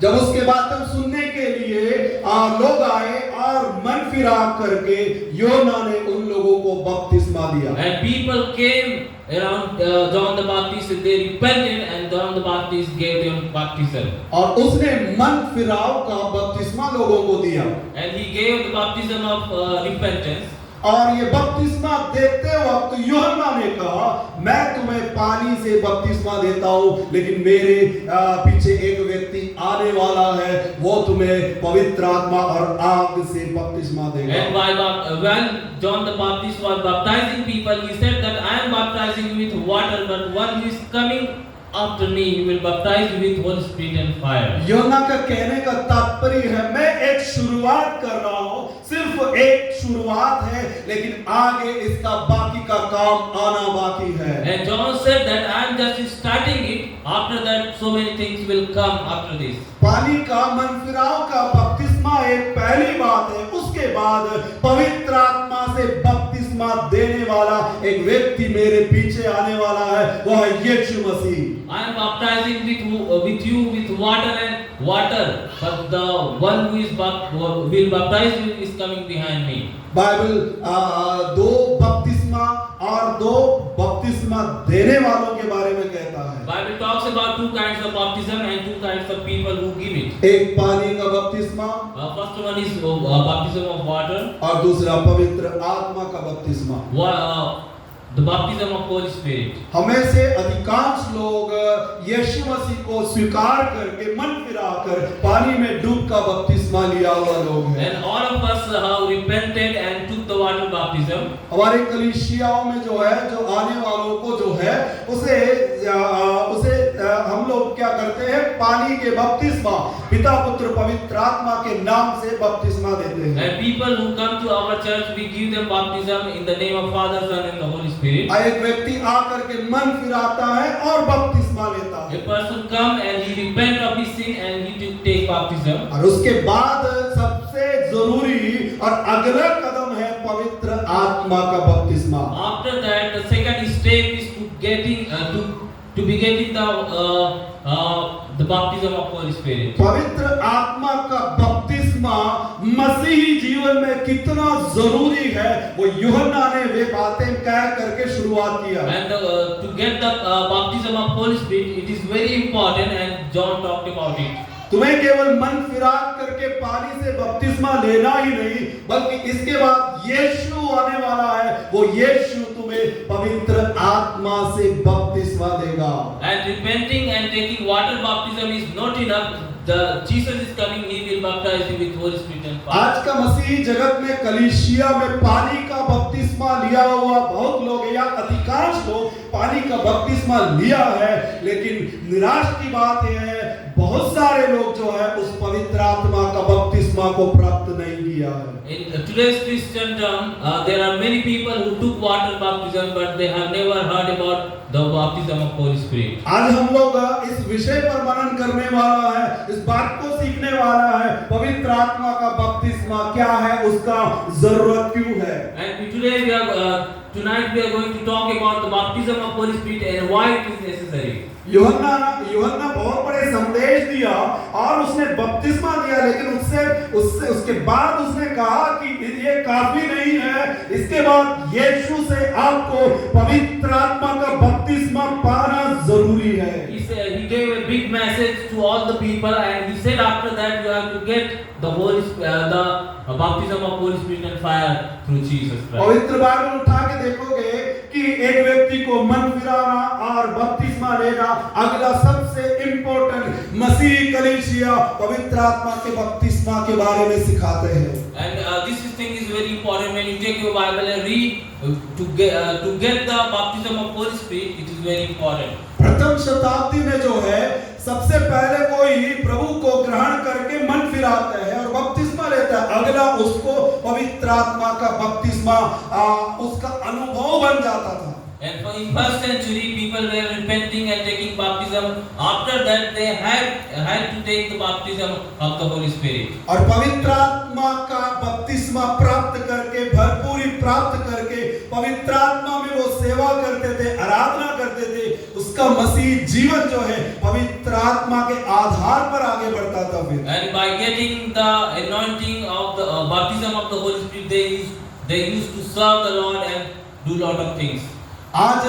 जब उसके बाद तब सुनने के लिए लोग आए और मन फिरा करके योना ने उन लोगों को बपतिस्मा दिया। And people came around John the Baptist, they repented, and John the Baptist gave them baptism. और उसने मन फिराव का बपतिस्मा लोगों को दिया। And he gave the baptism of repentance. और ये बपतिस्मा देते वक्त यूहन्ना ने कहा, मैं तुम्हें पानी से बपतिस्मा देता हूँ, लेकिन मेरे पीछे एक व्यक्ति आने वाला है, वो तुम्हें पवित्र आत्मा और आग से बपतिस्मा देगा। And when John the Baptist was baptizing people, he said that I am baptizing you with water, but one who is coming after me, he will baptize you with Holy Spirit and fire. यूहन्ना का कहने का तात्पर्य है, मैं एक शुरुआत कर रहा हूँ, सिर्फ एक शुरुआत है, लेकिन आगे इसका बाकी का काम आना बाकी है। And John said that I am just starting it. After that, so many things will come after this. पानी का मन फिराव का बपतिस्मा एक पहली बात है, उसके बाद पवित्र आत्मा से बपतिस्मा देने वाला एक व्यक्ति मेरे पीछे आने वाला है, वह है यीशु मसीह। I am baptizing with you with water and water, but the one who will baptize you is coming behind me. Bible दो बपतिस्मा और दो बपतिस्मा देने वालों के बारे में कहता है। Bible talks about two kinds of baptism and two kinds of people who give it. एक पानी का बपतिस्मा, First one is baptism of water. और दूसरा पवित्र आत्मा का बपतिस्मा। The baptism of Holy Spirit. हमें से अधिकांश लोग यीशु मसीह को स्वीकार करके मन फिराकर पानी में डूब का बपतिस्मा लिया हुआ लोग हैं। And all of us have repented and took the water baptism. हमारे कलीसियाओं में जो है, जो आने वालों को जो है, उसे हम लोग क्या करते हैं, पानी के बपतिस्मा पिता पुत्र पवित्र आत्मा के नाम से बपतिस्मा देते हैं। And people who come to our church, we give them baptism in the name of Father, Son, and the Holy Spirit. एक व्यक्ति आकर के मन फिराता है और बपतिस्मा लेता है। A person come and he repent of his sin and he take baptism. और उसके बाद सबसे जरूरी और अगला कदम है पवित्र आत्मा का बपतिस्मा। After that, the second step is to be getting the baptism of Holy Spirit. पवित्र आत्मा का बपतिस्मा मसीही जीवन में कितना जरूरी है, वो यूहन्ना ने वे बातें कह करके शुरुआत किया। And to get the baptism of Holy Spirit, it is very important, and John talked about it. तुम्हें केवल मन फिरा करके पानी से बपतिस्मा लेना ही नहीं, बल्कि इसके बाद यीशु आने वाला है, वो यीशु तुम्हें पवित्र आत्मा से बपतिस्मा देगा। And repenting and taking water baptism is not enough. Jesus is coming, he will baptize you with Holy Spirit and fire. आज का मसीही जगत में कलीसिया में पानी का बपतिस्मा लिया हुआ बहुत लोग या अधिकांश लोग पानी का बपतिस्मा लिया है, लेकिन निराश की बात यह है, बहुत सारे लोग जो है उस पवित्र आत्मा का बपतिस्मा को प्राप्त नहीं किया है। In today's Christendom, there are many people who took water baptism, but they have never heard about the baptism of Holy Spirit. आज हम लोग इस विषय पर मनन करने वाला है, इस बात को सीखने वाला है, पवित्र आत्मा का बपतिस्मा क्या है, उसका जरूरत क्यों है। And today tonight we are going to talk about the baptism of Holy Spirit and why it is necessary. यूहन्ना बहुत बड़े संदेश दिया और उसने बपतिस्मा दिया, लेकिन उसके बाद उसने कहा कि ये काफी नहीं है, इसके बाद यीशु से आपको पवित्र आत्मा का बपतिस्मा पाना जरूरी है। He gave a big message to all the people, and he said after that you have to get the baptism of Holy Spirit and fire through Jesus Christ. पवित्र बाइबल उठा के देखोगे कि एक व्यक्ति को मन फिराना और बपतिस्मा लेना, अगला सबसे इम्पोर्टेंट मसीही कलीसिया पवित्र आत्मा के बपतिस्मा के बारे में सिखाते हैं। And this thing is very important. When you take your Bible and read to get the baptism of Holy Spirit, it is very important. प्रथम शताब्दी में जो है, सबसे पहले कोई प्रभु को ग्रहण करके मन फिराता है और बपतिस्मा लेता है, अगला उसको पवित्र आत्मा का बपतिस्मा उसका अनुभव बन जाता था। And in first century, people were repenting and taking baptism. After that, they had to take the baptism of the Holy Spirit. और पवित्र आत्मा का बपतिस्मा प्राप्त करके, भरपूरी प्राप्त करके, पवित्र आत्मा में वो सेवा करते थे, आराधना करते थे, उसका मसीह जीवन जो है पवित्र आत्मा के आधार पर आगे बढ़ता था। with. And by getting the anointing of the baptism of the Holy Spirit, they used to serve the Lord and do lot of things. आज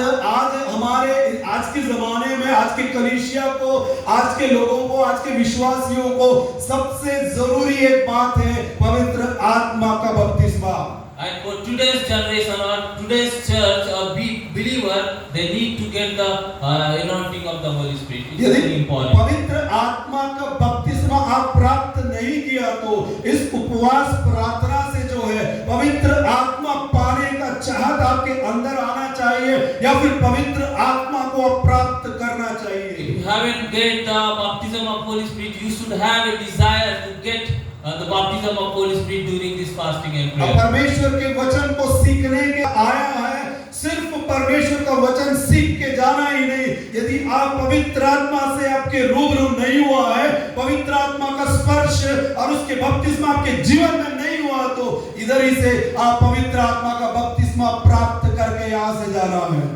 हमारे आज के जमाने में आज के कलीसिया को, आज के लोगों को, आज के विश्वासियों को सबसे जरूरी एक बात है पवित्र आत्मा का बपतिस्मा। And for today's generation or today's church or believer, they need to get the anointing of the Holy Spirit. It's यदि very important. पवित्र आत्मा का बपतिस्मा आप प्राप्त नहीं किया तो इस उपवास प्रार्थना से जो है पवित्र आत्मा पाने का चाहत आपके अंदर आना चाहिए या फिर पवित्र आत्मा को आप प्राप्त करना चाहिए। If you haven't get the baptism of Holy Spirit, you should have a desire to get the baptism of Holy Spirit during this fasting and prayer. परमेश्वर के वचन को सीखने के आया है, सिर्फ परमेश्वर का वचन सीख के जाना ही नहीं। यदि आप पवित्र आत्मा से आपके रूबरू नहीं हुआ है, पवित्र आत्मा का स्पर्श और उसके बपतिस्मा आपके जीवन में नहीं हुआ तो इधर ही से आप पवित्र आत्मा का बपतिस्मा प्राप्त करके यहाँ से जाना है।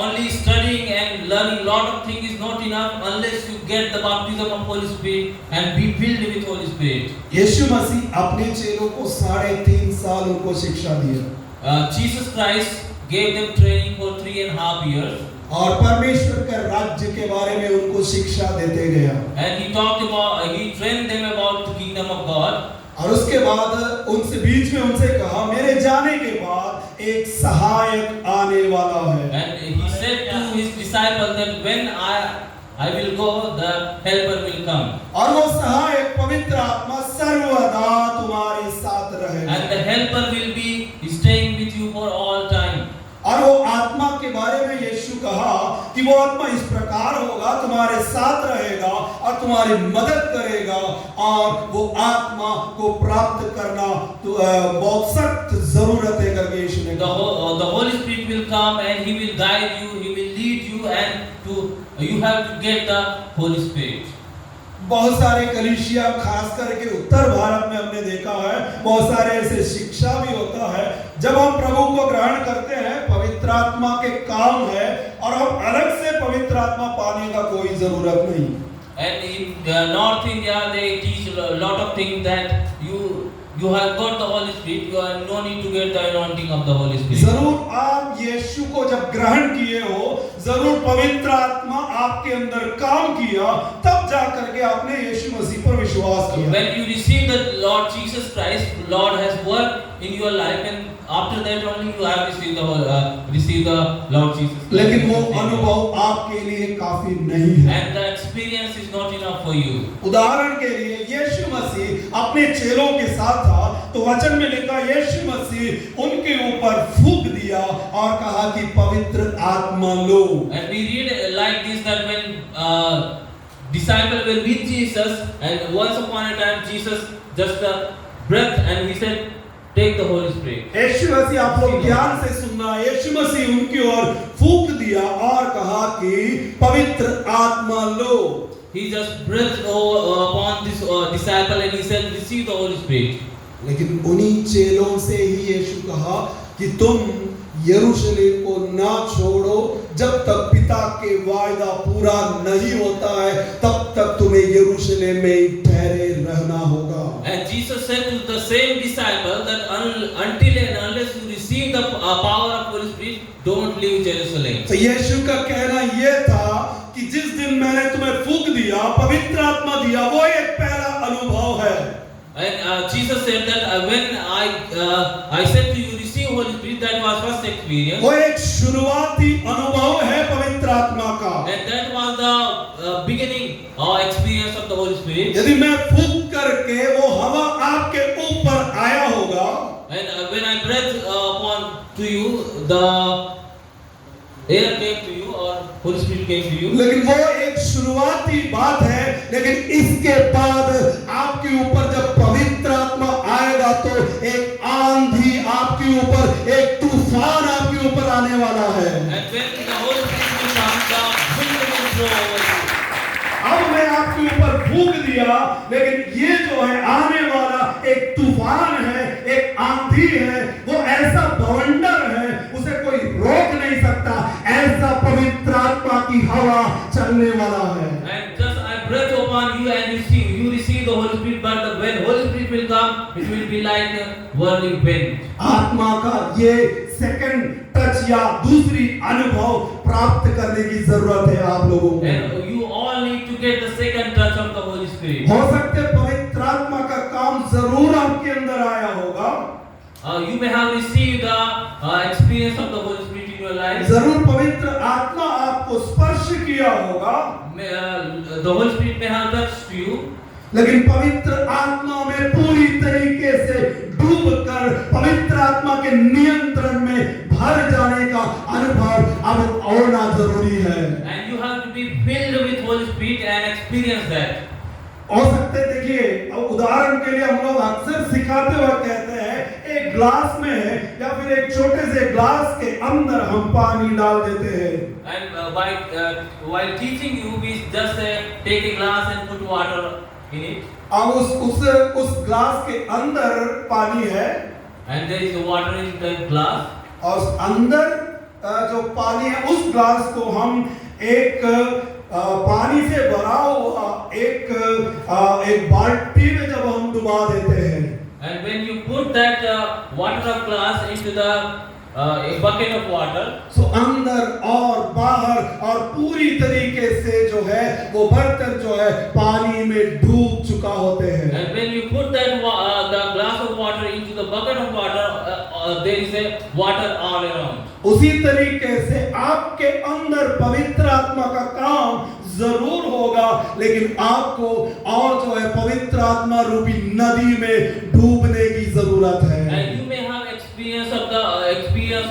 Only studying and learning lot of things is not enough unless you get the baptism of Holy Spirit and be filled with Holy Spirit. यीशु मसीह अपने चेलों को 3.5 साल उनको शिक्षा दिया। Jesus Christ gave them training for 3.5 years. और परमेश्वर के राज्य के बारे में उनको शिक्षा देते गया। And he trained them about the kingdom of God. और उसके बाद उनसे बीच में उनसे कहा मेरे जाने के बाद एक सहायक आने वाला है। And he said to his disciples that when I will go, the helper will come. और वो सहायक पवित्र आत्मा सर्वदा तुम्हारे साथ रहेगा। And the helper will be staying with you for all time. और वो आत्मा के बारे में यीशु कहा कि वो आत्मा इस प्रकार होगा, तुम्हारे साथ रहेगा और तुम्हारी मदद करेगा और वो आत्मा को प्राप्त करना तो बहुत सख्त जरूरत है करके यीशु ने कहा। The Holy Spirit will come and he will guide you, he will lead you, and you have to get the Holy Spirit. बहुत सारे कलीसिया खास करके उत्तर भारत में हमने देखा है, बहुत सारे ऐसे शिक्षा भी होता है जब हम प्रभु को ग्रहण करते हैं पवित्र आत्मा के काम है और हम अलग से पवित्र आत्मा पाने का कोई जरूरत नहीं। And in North India they teach a lot of things that you have got the Holy Spirit, you have no need to get the anointing of the Holy Spirit. जरूर आप यीशु को जब ग्रहण किए हो, जरूर पवित्र आत्मा आपके अंदर काम किया, तब जा करके आपने यीशु मसीह पर विश्वास किया। When you receive the Lord Jesus Christ, Lord has worked in your life, and after that only you have received the Lord Jesus Christ. लेकिन वो अनुभव आपके लिए काफी नहीं है। And the experience is not enough for you. उदाहरण के लिए यीशु मसीह अपने चेलों के साथ था तो वचन में लिखा यीशु मसीह उनके ऊपर फूंक दिया और कहा कि पवित्र आत्मा लो। And we read like this that when disciples were with Jesus and once upon a time Jesus just breath and he said take the Holy Spirit. यीशु मसीह आप लोग ध्यान से सुनना, यीशु मसीह उनकी ओर फूंक दिया और कहा कि पवित्र आत्मा लो। He just breathed upon this disciple and he said receive the Holy Spirit. लेकिन उन्हीं चेलों से ही यीशु कहा कि तुम यरूशलेम को ना छोड़ो जब तक पिता के वायदा पूरा नहीं होता है, तब तक तुम्हें यरूशलेम में ठहरे रहना होगा। And Jesus said to the same disciple that until and unless you receive the power of Holy Spirit, don't leave Jerusalem. तो यीशु का कहना यह था कि जिस दिन मैंने तुम्हें फूंक दिया, पवित्र आत्मा दिया, वो एक पहला अनुभव है। And Jesus said that when I said to you receive Holy Spirit, that was first experience. वो एक शुरुआती अनुभव है पवित्र आत्मा का। And that was the beginning experience of the Holy Spirit. यदि मैं फूंक करके वो हवा आपके ऊपर आया होगा, And when I breathed upon to you, the air came to you or Holy Spirit came to you. लेकिन वो एक शुरुआती बात है, लेकिन इसके बाद आपके ऊपर जब पवित्र आत्मा आएगा तो एक आंधी आपके ऊपर, एक तूफान आपके ऊपर आने वाला है। And when the Holy Spirit will come, the wind will blow over you. अब मैं आपके ऊपर फूंक दिया, लेकिन ये जो है आने वाला एक तूफान है, एक आंधी है, वो ऐसा बवंडर है, उसे कोई रोक नहीं सकता, ऐसा पवित्र आत्मा की हवा चलने वाला है। And just I breathe upon you and you receive the the Holy Spirit, but when Holy Spirit will come, it will be like a whirling wind. आत्मा का ये सेकंड टच या दूसरी अनुभव प्राप्त करने की जरूरत है आप लोगों को। And you all need to get the second touch of the Holy Spirit. हो सकते पवित्र आत्मा का काम जरूर आपके अंदर आया होगा। You may have received the experience of the Holy Spirit in your life. जरूर पवित्र आत्मा आपको स्पर्श किया होगा। The Holy Spirit may have touched you. लेकिन पवित्र आत्मा में पूरी तरीके से डूबकर पवित्र आत्मा के नियंत्रण में भर जाने का अनुभव अब होना जरूरी है। And you have to be filled with Holy Spirit and experience that. हो सकते देखिए, उदाहरण के लिए हम लोग अक्सर सिखाते हुए कहते हैं एक ग्लास में या फिर एक छोटे से ग्लास के अंदर हम पानी डाल देते हैं। And while teaching you, we just take a glass and put water in it. अब उस ग्लास के अंदर पानी है And there is water in the glass. और उस अंदर जो पानी है उस ग्लास को हम एक पानी से भरा हुआ एक बाल्टी में जब हम डुबा देते हैं। And when you put that water of glass into the a bucket of water, so अंदर और बाहर और पूरी तरीके से जो है वो बर्तन जो है पानी में डूब चुका होते हैं। and when you put that the glass of water into the bucket of water, there is a water all around. उसी तरीके से आपके अंदर पवित्र आत्मा का काम जरूर होगा, लेकिन आपको और जो है पवित्र आत्मा रूपी नदी में डूबने की जरूरत है। And you may have experience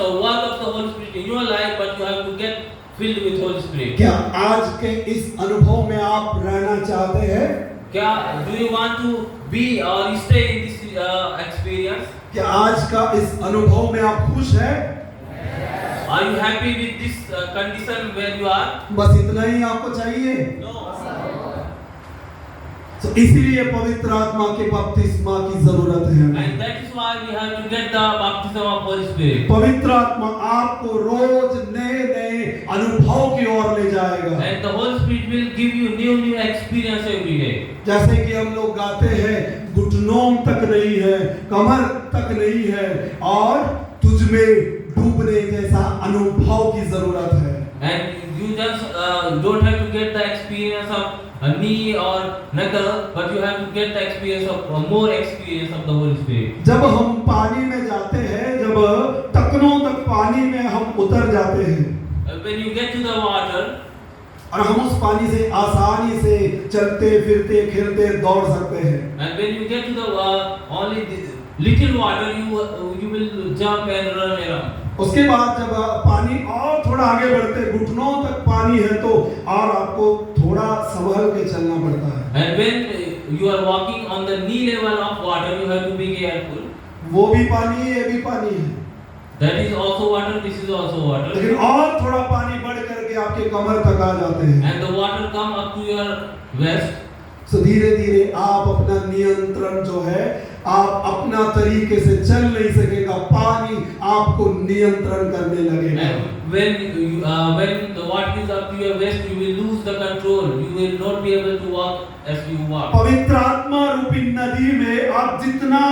or work of the Holy Spirit in your life, but you have to get filled with Holy Spirit. क्या आज के इस अनुभव में आप रहना चाहते हैं? क्या do you want to be or stay in this experience? क्या आज का इस अनुभव में आप खुश हैं? Are you happy with this condition where you are? बस इतना ही आपको चाहिए? No. तो इसीलिए पवित्र आत्मा के बपतिस्मा की जरूरत है। And that is why we have to get the baptism of Holy Spirit. पवित्र आत्मा आपको रोज नए नए अनुभव की ओर ले जाएगा। And the Holy Spirit will give you new experience every day. जैसे कि हम लोग गाते हैं, घुटनों तक नहीं है, कमर तक नहीं है और तुझ में डूबने जैसा अनुभव की जरूरत है। And you just don't have to get the experience of a knee or knuckle, but you have to get the experience of more experience of the Holy Spirit. जब हम पानी में जाते हैं, जब टखनों तक पानी में हम उतर जाते हैं, When you get to the water, और हम उस पानी से आसानी से चलते फिरते खेलते दौड़ सकते हैं। and when you get to the only little water, you will jump and run around. उसके बाद जब पानी और थोड़ा आगे बढ़ते, घुटनों तक पानी है तो और आपको थोड़ा संभल के चलना पड़ता है। And when you are walking on the knee level of water, you have to be careful. वो भी पानी है, ये भी पानी है, That is also water, this is also water. लेकिन और थोड़ा पानी बढ़ करके आपके कमर तक आ जाते हैं। And the water come up to your waist. तो धीरे धीरे आप अपना नियंत्रण जो है, आप अपना तरीके से चल नहीं सकेगा, पानी आपको नियंत्रण करने लगेगा। And when the water is up to your waist, you will lose the control. You will not be able to walk as you walk. पवित्र आत्मा रूपी नदी में आप जितना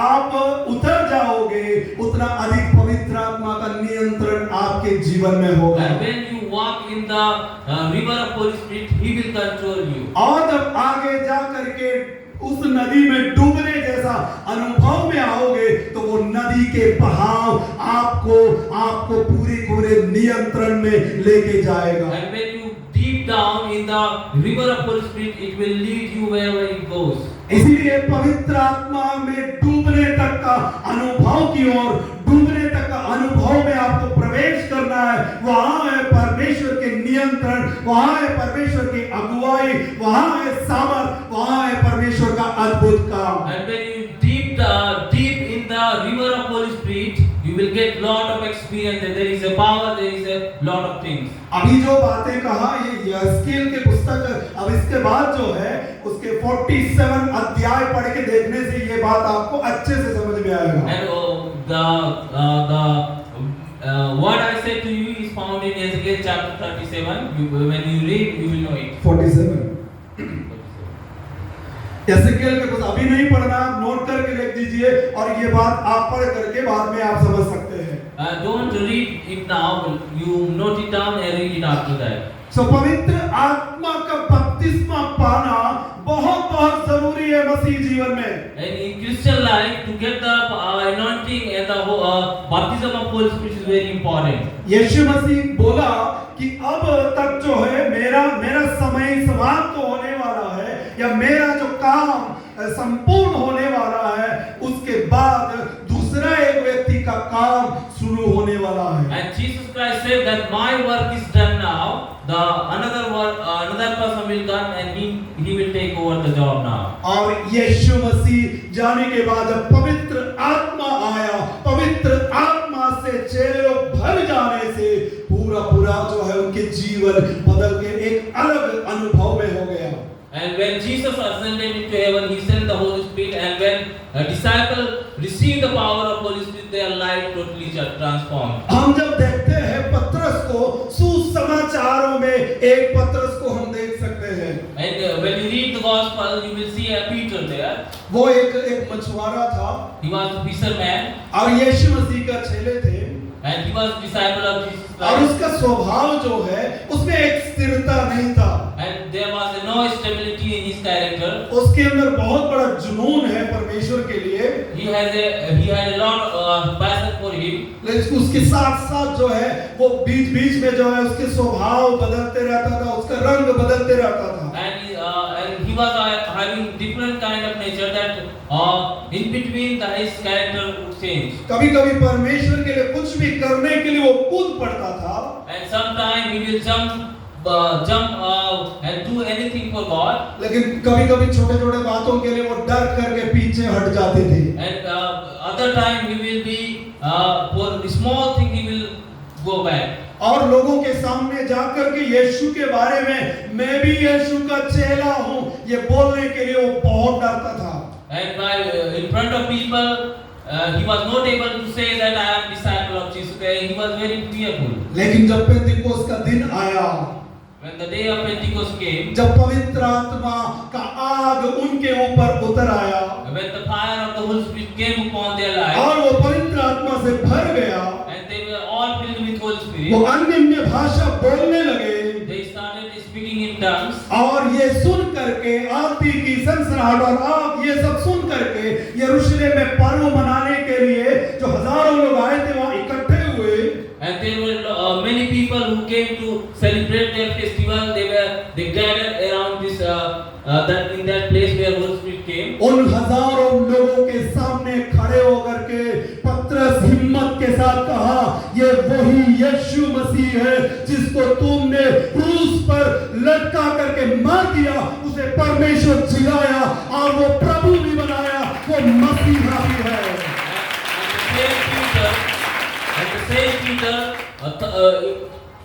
आप उतर जाओगे, उतना अधिक पवित्र आत्मा का नियंत्रण आपके जीवन में होगा। And when you walk in the river of Holy Spirit, He will control you. और जब आगे जा करके उस नदी में डूबने जैसा अनुभव में आओगे, तो वो नदी के बहाव आपको पूरे नियंत्रण में लेके जाएगा। And when you deep down in the river of Holy Spirit, it will lead you wherever it goes. इसीलिए पवित्र आत्मा में डूबने तक का अनुभव की ओर, डूबने तक का अनुभव में आपको प्रवेश करना है। वहां है परमेश्वर के नियंत्रण, वहां है परमेश्वर की अगुवाई, वहां है सामर्थ, वहां है परमेश्वर का अद्भुत काम। And when you deep in the river of Holy Spirit, you will get lot of experience. There is a power, there is a lot of things. अभी जो बातें कहा ये यहेजकेल के पुस्तक, अब इसके बाद जो है उसके 47 अध्याय पढ़ के देखने से ये बात आपको अच्छे से समझ में आएगा। And what I said to you is found in Ezekiel chapter 37. When you read, you will know it. 47 एसेकिएल के कुछ अभी नहीं पढ़ना, आप नोट करके लिख दीजिए और ये बात आप पढ़ करके बाद में आप समझ सकते हैं। Don't read it now. You note it down and read it after that. पवित्र आत्मा का बपतिस्मा पाना बहुत बहुत जरूरी है मसीह जीवन में। And in Christian life, to get the anointing and the baptism of Holy Spirit is very important. यीशु मसीह बोला कि अब तक जो है मेरा समय समाप्त होने वाला है या मेरा जो काम संपूर्ण होने वाला है, उसके बाद दूसरा एक व्यक्ति का काम शुरू होने वाला है। And Jesus Christ said that my work is done now. Another person will come and he will take over the job now. और यीशु मसीह जाने के बाद जब पवित्र आत्मा आया, पवित्र आत्मा से चेले लोग भर जाने से पूरा जो है उनके जीवन बदल के एक अलग अनुभव में हो गया। And when Jesus ascended into heaven, he sent the Holy Spirit, and when a disciple received the power of Holy Spirit, their life totally transformed. हम जब देखते हैं पतरस को, सुसमाचारों में एक पतरस को हम देख सकते हैं। And when you read the gospel, you will see a Peter there. वो एक मछुआरा था। He was a fisherman. और यीशु मसीह का चेले थे। And he was a disciple of Jesus Christ. और उसका स्वभाव जो है उसमें एक स्थिरता नहीं था। And there was no stability in his character. उसके अंदर बहुत बड़ा जुनून है परमेश्वर के लिए। He had a lot of passion for him. लेकिन उसके साथ जो है वो बीच में जो है उसके स्वभाव बदलते रहता था, उसका रंग बदलते रहता था। And he was having different kind of nature that in between his character would change. कभी-कभी परमेश्वर के लिए कुछ भी करने के लिए वो कूद पड़ता था। And sometime he will jump and do anything for God. लेकिन कभी-कभी छोटे-छोटे बातों के लिए वो डर करके पीछे हट जाते थे। And other time he will be for small thing he will go back. और लोगों के सामने जाकर के यीशु के बारे में मैं भी यीशु का चेला हूँ ये बोलने के लिए वो बहुत डरता था। And in front of people he was not able to say that I am disciple of Jesus. He was very fearful. लेकिन जब पेंतिकोस्त का दिन आया, when the day of Pentecost came, जब पवित्र आत्मा का आग उनके ऊपर उतर आया, when the fire of the Holy Spirit came upon their lives, और वो पवित्र आत्मा से भर गया, and they were all filled with Holy Spirit, वो अन्य भाषा बोलने लगे, they started speaking in tongues. और ये सुन करके आरती की सनसनाहट और आप ये सब सुन करके यरूशलेम में पर्व मनाने के लिए जो हजारों लोग आए थे वहां इकट्ठे हुए। And there were many people who came to celebrate their festival. They gathered around this in that place where Holy Spirit came. उन हजारों लोगों के सामने खड़े होकर के पतरस हिम्मत के साथ कहा, ये वही यीशु मसीह है जिसको तुमने क्रूस पर लटका करके मार दिया, उसे परमेश्वर जिलाया और वो प्रभु भी बनाया, वो मसीहा भी है। And the same Peter,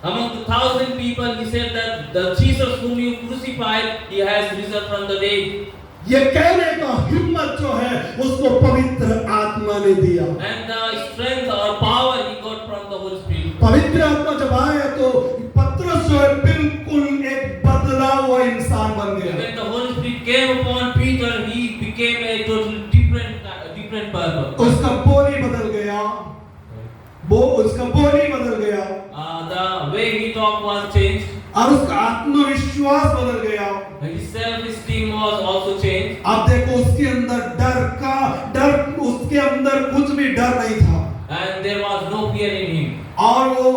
among the 1,000 people, he said that the Jesus whom you crucified, he has risen from the dead. ये कहने का हिम्मत जो है उसको पवित्र आत्मा ने दिया। And the strength or power he got from the Holy Spirit. पवित्र आत्मा जब आया तो पतरस जो है बिल्कुल एक बदला हुआ इंसान बन गया। When the Holy Spirit came upon Peter, he became a totally different person. उसका बोली बदल गया, उसका बोली बदल गया, The way he talked was changed. और उसका आत्मविश्वास बदल गया। His self-esteem was also changed. आप देखो उसके अंदर डर उसके अंदर कुछ भी डर नहीं था। And there was no fear in him. और वो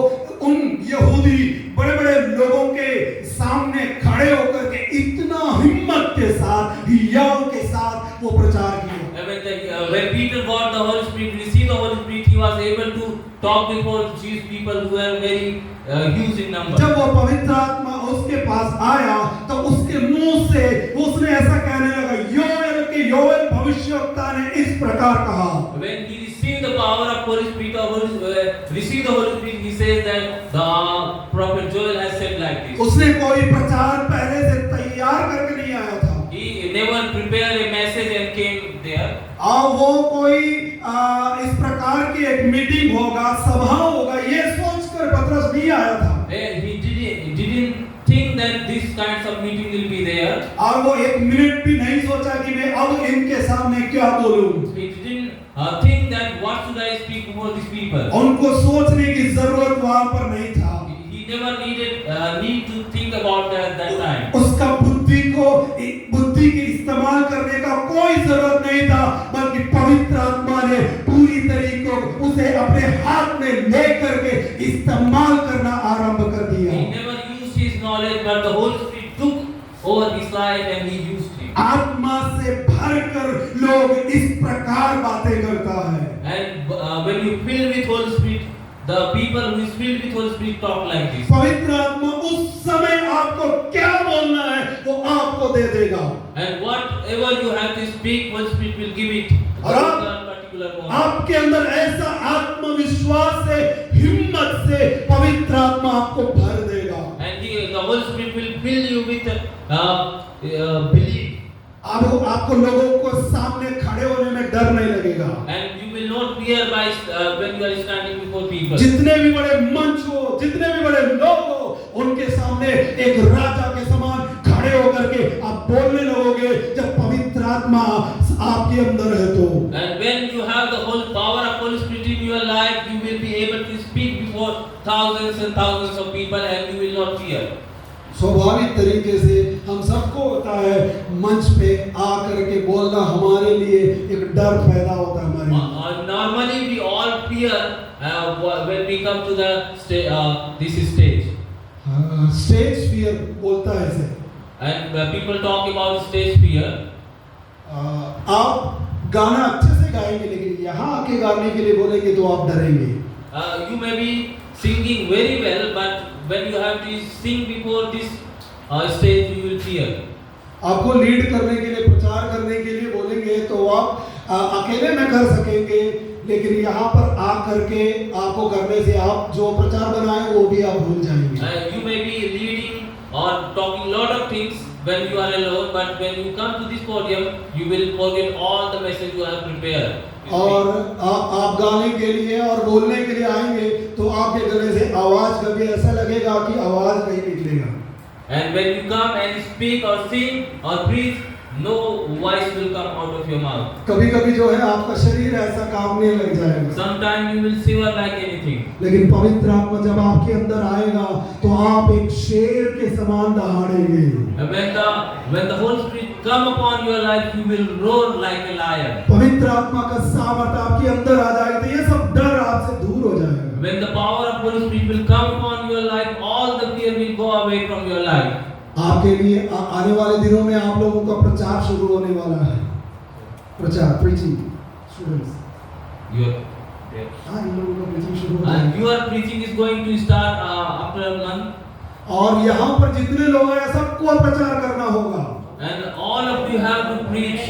उन यहूदी बड़े-बड़े लोगों के सामने खड़े होकर के इतना हिम्मत के साथ, हियाव के साथ वो प्रचार किया। When Peter got the Holy Spirit, received the Holy Spirit, he was able to talk before these people who were very huge in number. जब वो पवित्र आत्मा उसके पास आया तो उसके मुंह से उसने ऐसा कहने लगा, योएल भविष्यवक्ता ने इस प्रकार कहा। When he received the power of Holy Spirit, received the Holy Spirit, he says that the prophet Joel has said like this. उसने कोई प्रचार पहले से तैयार करके नहीं आया था। He never prepared a message and came there. वो कोई इस प्रकार की एक मीटिंग होगा, सभा होगा, ये सोचकर पतरस नहीं आया था। He didn't think that this kinds of meeting will be there. और वो एक मिनट भी नहीं सोचा कि अब इनके सामने क्या बोलूं? He didn't think that what should I speak before these people. उनको सोचने की जरूरत वहां पर नहीं था। He never need to think about that time. उसका बुद्धि के इस्तेमाल करने का कोई जरूरत नहीं था, बल्कि पवित्र आत्मा ने पूरी तरीकों उसे अपने हाथ में लेकर के इस्तेमाल करना आरंभ कर दिया। He never used his knowledge, but the Holy Spirit took over his life and he used him. आत्मा से भरकर लोग इस प्रकार बातें करता है। And when you fill with Holy Spirit, the people who is filled with Holy Spirit talk like this. पवित्र आत्मा उस समय आपको क्या बोलना है वो आपको दे देगा। And whatever you have to speak, Holy Spirit will give it. और आपके अंदर ऐसा आत्मविश्वास से, हिम्मत से पवित्र आत्मा आपको भर देगा। And the Holy Spirit will fill you with belief. आपको लोगों को सामने खड़े होने में डर नहीं लगेगा। And you will not fear by when you are standing before people. जितने भी बड़े मंच हो, जितने भी बड़े लोग हो, उनके सामने एक राजा के समान खड़े होकर के आप बोलने लगोगे जब पवित्र आत्मा आपके अंदर है तो। And when you have the whole power of Holy Spirit in your life, you will be able to speak before thousands and thousands of people and you will not fear. स्वाभाविक तरीके से हम सबको होता है मंच पे आकर के बोलना, हमारे लिए एक डर पैदा होता है हमारे। Normally we all fear when we come to the this stage. Stage fear बोलता है इसे। And people talk about stage fear. आप गाना अच्छे से गाएंगे, लेकिन यहाँ आके गाने के लिए बोलेंगे तो आप डरेंगे। You may be singing very well, but when you have to sing before this stage, you will fear. आपको लीड करने के लिए, प्रचार करने के लिए बोलेंगे तो आप अकेले में कर सकेंगे, लेकिन यहाँ पर आकर के आपको करने से आप जो प्रचार बनाए वो भी आप भूल जाएंगे। You may be leading or talking lot of things when you are alone, but when you come to this podium, you will forget all the message you have prepared. और आप गाने के लिए और बोलने के लिए आएंगे तो आपके गले से आवाज कभी ऐसा लगेगा कि आवाज नहीं निकलेगा। And when you come and speak or sing or preach, no voice will come out of your mouth. कभी-कभी जो है आपका शरीर ऐसा कांपने लग जाएगा। Sometimes you will shiver like anything. लेकिन पवित्र आत्मा जब आपके अंदर आएगा तो आप एक शेर के समान दहाड़ेंगे। And when the Holy Spirit come upon your life, you will roar like a lion. पवित्र आत्मा का सामर्थ आपके अंदर आ जाएगा तो ये सब डर आपसे दूर हो जाएगा। When the power of Holy Spirit will come upon your life, all the fear will go away from your life. आपके लिए आने वाले दिनों में आप लोगों का प्रचार शुरू होने वाला है। प्रचार, प्रीचिंग, स्टूडेंट्स। इन लोगों का प्रीचिंग शुरू हो And your preaching is going to start after a month. और यहाँ पर जितने लोग हैं सबको प्रचार करना होगा। And all of you have to preach.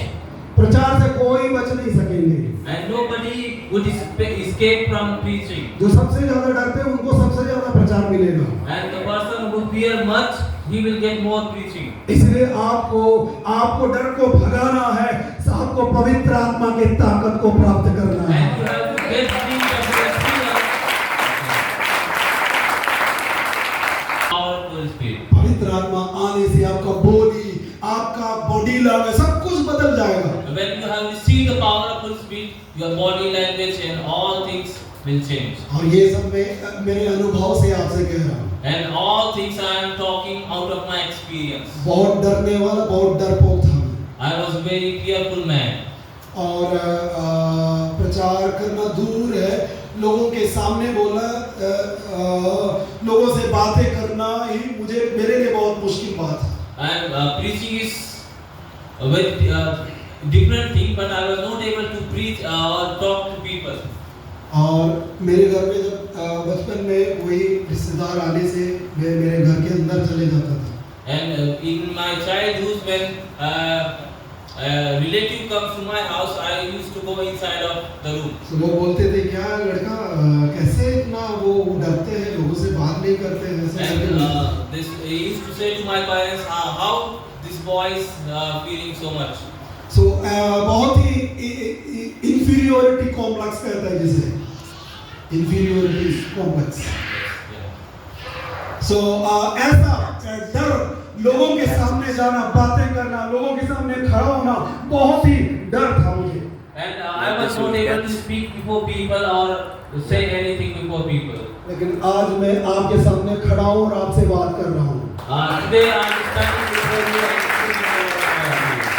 प्रचार से कोई बच नहीं सकेंगे। And nobody would escape from preaching. जो सबसे ज्यादा डरते हैं उनको सबसे ज्यादा प्रचार मिलेगा। And the person who fear much, he will get more preaching. इसलिए आपको डर को भगाना है, आपको पवित्र आत्मा की ताकत को प्राप्त करना है। And you have to get rid of your fear. Powerful spirit. पवित्र आत्मा आने से आपका बॉडी लैंग्वेज सब कुछ बदल जाएगा। When you have received the power of Holy Spirit, your body language and all things will change. और ये सब मैं मेरे अनुभव से आपसे कह रहा हूँ। And all things I am talking out of my experience. बहुत डरने वाला, बहुत डरपोक था मैं। I was a very fearful man. और प्रचार करना दूर है, लोगों के सामने बोलना, लोगों से बातें करना ही मेरे लिए बहुत मुश्किल बात है। And preaching is a very different thing, but I was not able to preach or talk to people. और मेरे घर में जब बचपन में कोई रिश्तेदार आने से मैं मेरे घर के अंदर चले जाता था। And in my childhood, when relative comes to my house, I used to go inside of the room. तो वो बोलते थे क्या लड़का कैसे इतना वो डरते हैं, लोगों से बात नहीं करते हैं ऐसे। And this he used to say to my parents, how this boy is feeling so much. So बहुत ही inferiority complex कहता है जिसे, inferiority complex. So ऐसा डर लोगों के सामने जाना, बातें करना, लोगों के सामने खड़ा होना बहुत ही डर था मुझे। And I was not able to speak before people or say anything before people. लेकिन आज मैं आपके सामने खड़ा हूँ और आपसे बात कर रहा हूँ। Today I am standing before you and speaking before you.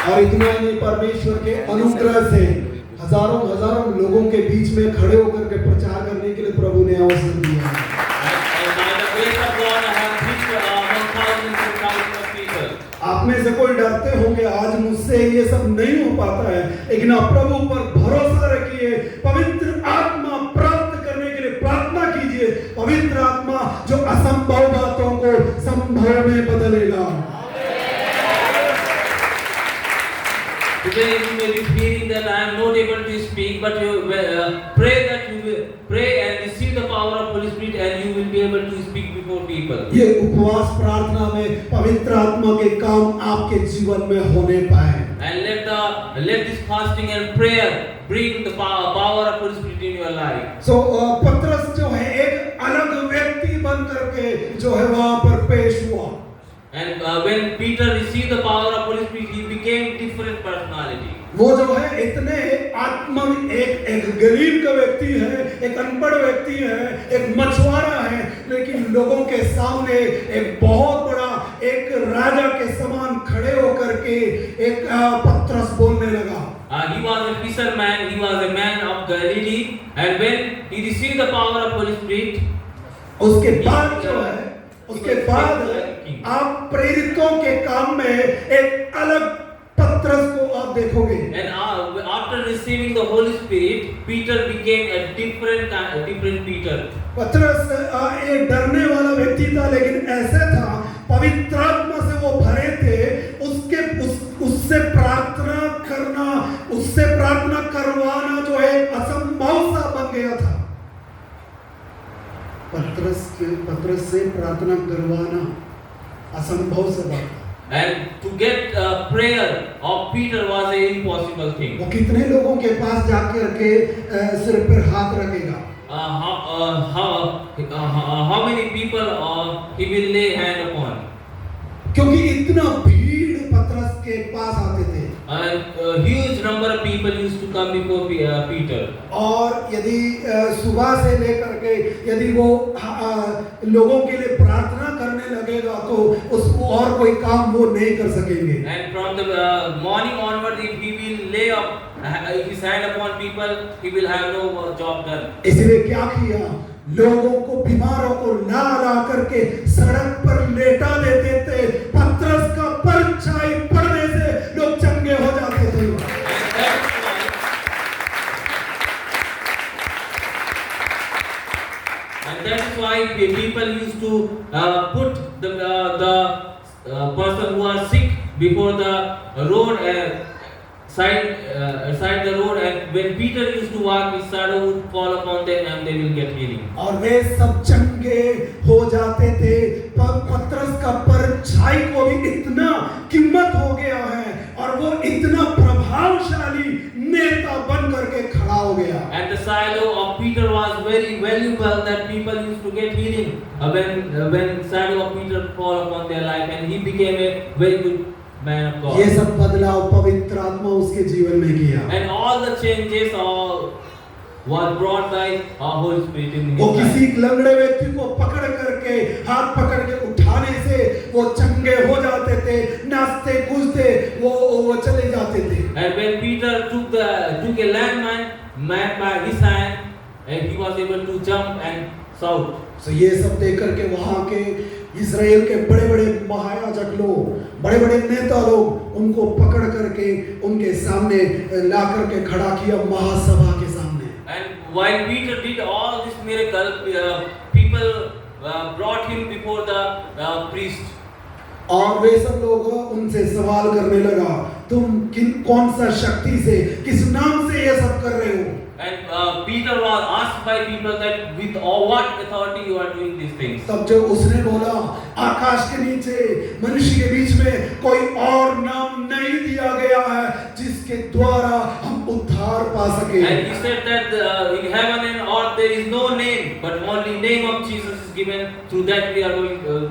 और इतना ही नहीं, परमेश्वर के अनुग्रह से हजारों हजारों लोगों के बीच में खड़े होकर के प्रचार करने के लिए प्रभु ने अवसर दिया है। And by the grace of God, I have reached among thousands and thousands of people. आप में से कोई डरते होंगे आज मुझसे ये सब नहीं हो पाता है, लेकिन आप प्रभु पर भरोसा रखिए, पवित्र आत्मा प्राप्त करने के लिए प्रार्थना कीजिए। पवित्र आत्मा जो असंभव बातों को संभव में बदलेगा। Today you may be feeling that I am not able to speak, but you pray that you will pray and receive the power of Holy Spirit, and you will be able to speak before people. ये उपवास प्रार्थना में पवित्र आत्मा के काम आपके जीवन में होने पाए। And let this fasting and prayer bring the power of Holy Spirit in your life. So पतरस जो है एक अलग व्यक्ति बन करके जो है वहां पर पेश हुआ। And when Peter received the power of Holy Spirit, he became different personality. वो जो है इतने आत्मा एक गरीब का व्यक्ति है, एक अनपढ़ व्यक्ति है, एक मछुआरा है, लेकिन लोगों के सामने एक बहुत बड़ा एक राजा के समान खड़े होकर के एक पतरस बोलने लगा। He was a fisherman, he was a man of Galilee, and when he received the power of Holy Spirit, उसके बाद जो है, उसके बाद आप प्रेरितों के काम में एक अलग पतरस को आप देखोगे। And after receiving the Holy Spirit, Peter became a different Peter. पतरस एक डरने वाला व्यक्ति था, लेकिन ऐसे था पवित्र आत्मा से वो भरे थे। उससे प्रार्थना करना, उससे प्रार्थना करवाना जो है असंभव सा बन गया था। पतरस से प्रार्थना करवाना असंभव सा बात था। And to get prayer of Peter was an impossible thing. वो कितने लोगों के पास जाकर के सिर पर हाथ रखेगा? How many people he will lay hand upon? क्योंकि इतना भीड़ पतरस के पास आते थे। A huge number of people used to come before Peter. और यदि सुबह से लेकर के यदि वो लोगों के लिए प्रार्थना करने लगेगा तो उसको और कोई काम वो नहीं कर सकेंगे। And from the morning onward, if he will lay up his hand upon people, he will have no job done. इसलिए क्या किया? लोगों को, बीमारों को ला करके सड़क पर लेटा देते थे। पतरस का परछाई पड़ने से लोग चंगे हो जाते थे। And that is why people used to put the person who are sick before the road, side the road, and when Peter used to walk, his shadow would fall upon them and they will get healing. और वे सब चंगे हो जाते थे। पतरस का परछाई को भी इतना कीमत हो गया है और वो इतना प्रभावशाली नेता बन करके खड़ा हो गया। And the shadow of Peter was very valuable that people used to get healing when shadow of Peter fall upon their life, and he became a very good man of God. ये सब बदलाव पवित्र आत्मा उसके जीवन में किया। And all the changes was brought by Holy Spirit in his वो life. किसी लंगड़े व्यक्ति को पकड़ करके, हाथ पकड़ के उठाने से वो चंगे हो जाते थे, नाचते कूदते वो चले जाते थे। And when Peter took a man by his hand, and he was able to jump and shout. So ये सब देख करके वहाँ के इस्राएल के बड़े-बड़े महायाजक लोग, बड़े-बड़े नेता लोग उनको पकड़ करके उनके सामने ला करके खड़ा किया महासभा के सामने। And while Peter did all this miracle, people brought him before the priest. और वे सब लोग उनसे सवाल करने लगा, तुम कौन सा शक्ति से, किस नाम से ये सब कर रहे हो? And Peter was asked by people that with what authority you are doing these things. तब जब उसने बोला, आकाश के नीचे मनुष्य के बीच में कोई और नाम नहीं दिया गया है जिसके द्वारा हम उद्धार पा सके। And he said that in heaven and earth there is no name, but only name of Jesus is given. Through that we are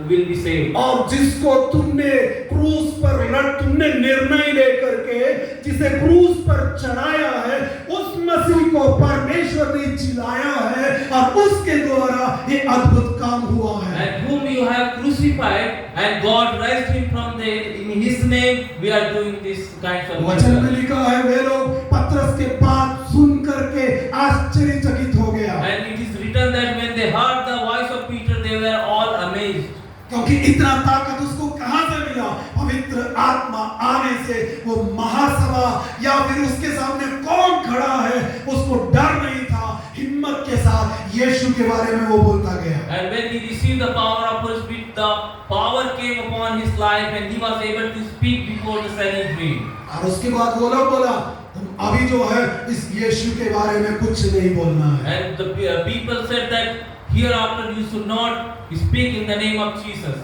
will be saved. और जिसको तुमने क्रूस पर तुमने निर्णय लेकर के जिसे क्रूस पर चढ़ाया है, उस मसीह को परमेश्वर ने जिलाया है और उसके द्वारा ये अद्भुत काम हुआ है। And whom you have crucified, and God raised him from there. In His name we are doing this kinds of वचन में miracles. लिखा है, वे लोग पतरस के बात सुन करके आश्चर्यचकित हो गया, And it is written that when they heard the voice of Peter, they were all amazed. क्योंकि इतना ताकत उसको कहां से मिला? पवित्र आत्मा आने से। वो महासभा या फिर उसके सामने कौन खड़ा है, उसको डर नहीं था, हिम्मत के साथ यीशु के बारे में वो बोलता गया। And when he received the power of Holy Spirit, the power came upon his life, and he was able to speak before the Sanhedrin. और उसके बाद वो लोग बोला, तुम अभी जो है इस यीशु के बारे में कुछ नहीं बोलना है। And the people said that hereafter you should not speak in the name of Jesus.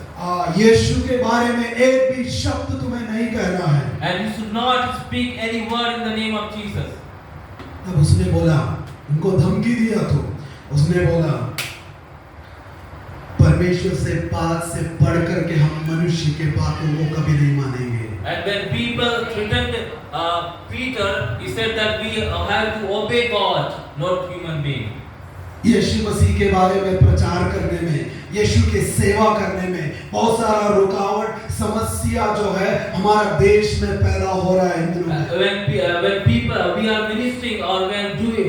यीशु के बारे में एक भी शब्द तुम्हें नहीं कहना है। And you should not speak any word in the name of Jesus. तब उसने बोला, उनको धमकी दिया, तो उसने बोला, परमेश्वर से बात से बढ़ करके हम मनुष्य के बातों को कभी नहीं मानेंगे। And when people threatened Peter, he said that we have to obey God, not human being. यीशु मसीह के बारे में प्रचार करने में, यीशु के सेवा करने में बहुत सारा रुकावट, समस्या जो है हमारा देश में पैदा हो रहा है इन दिनों में। When people we are ministering or when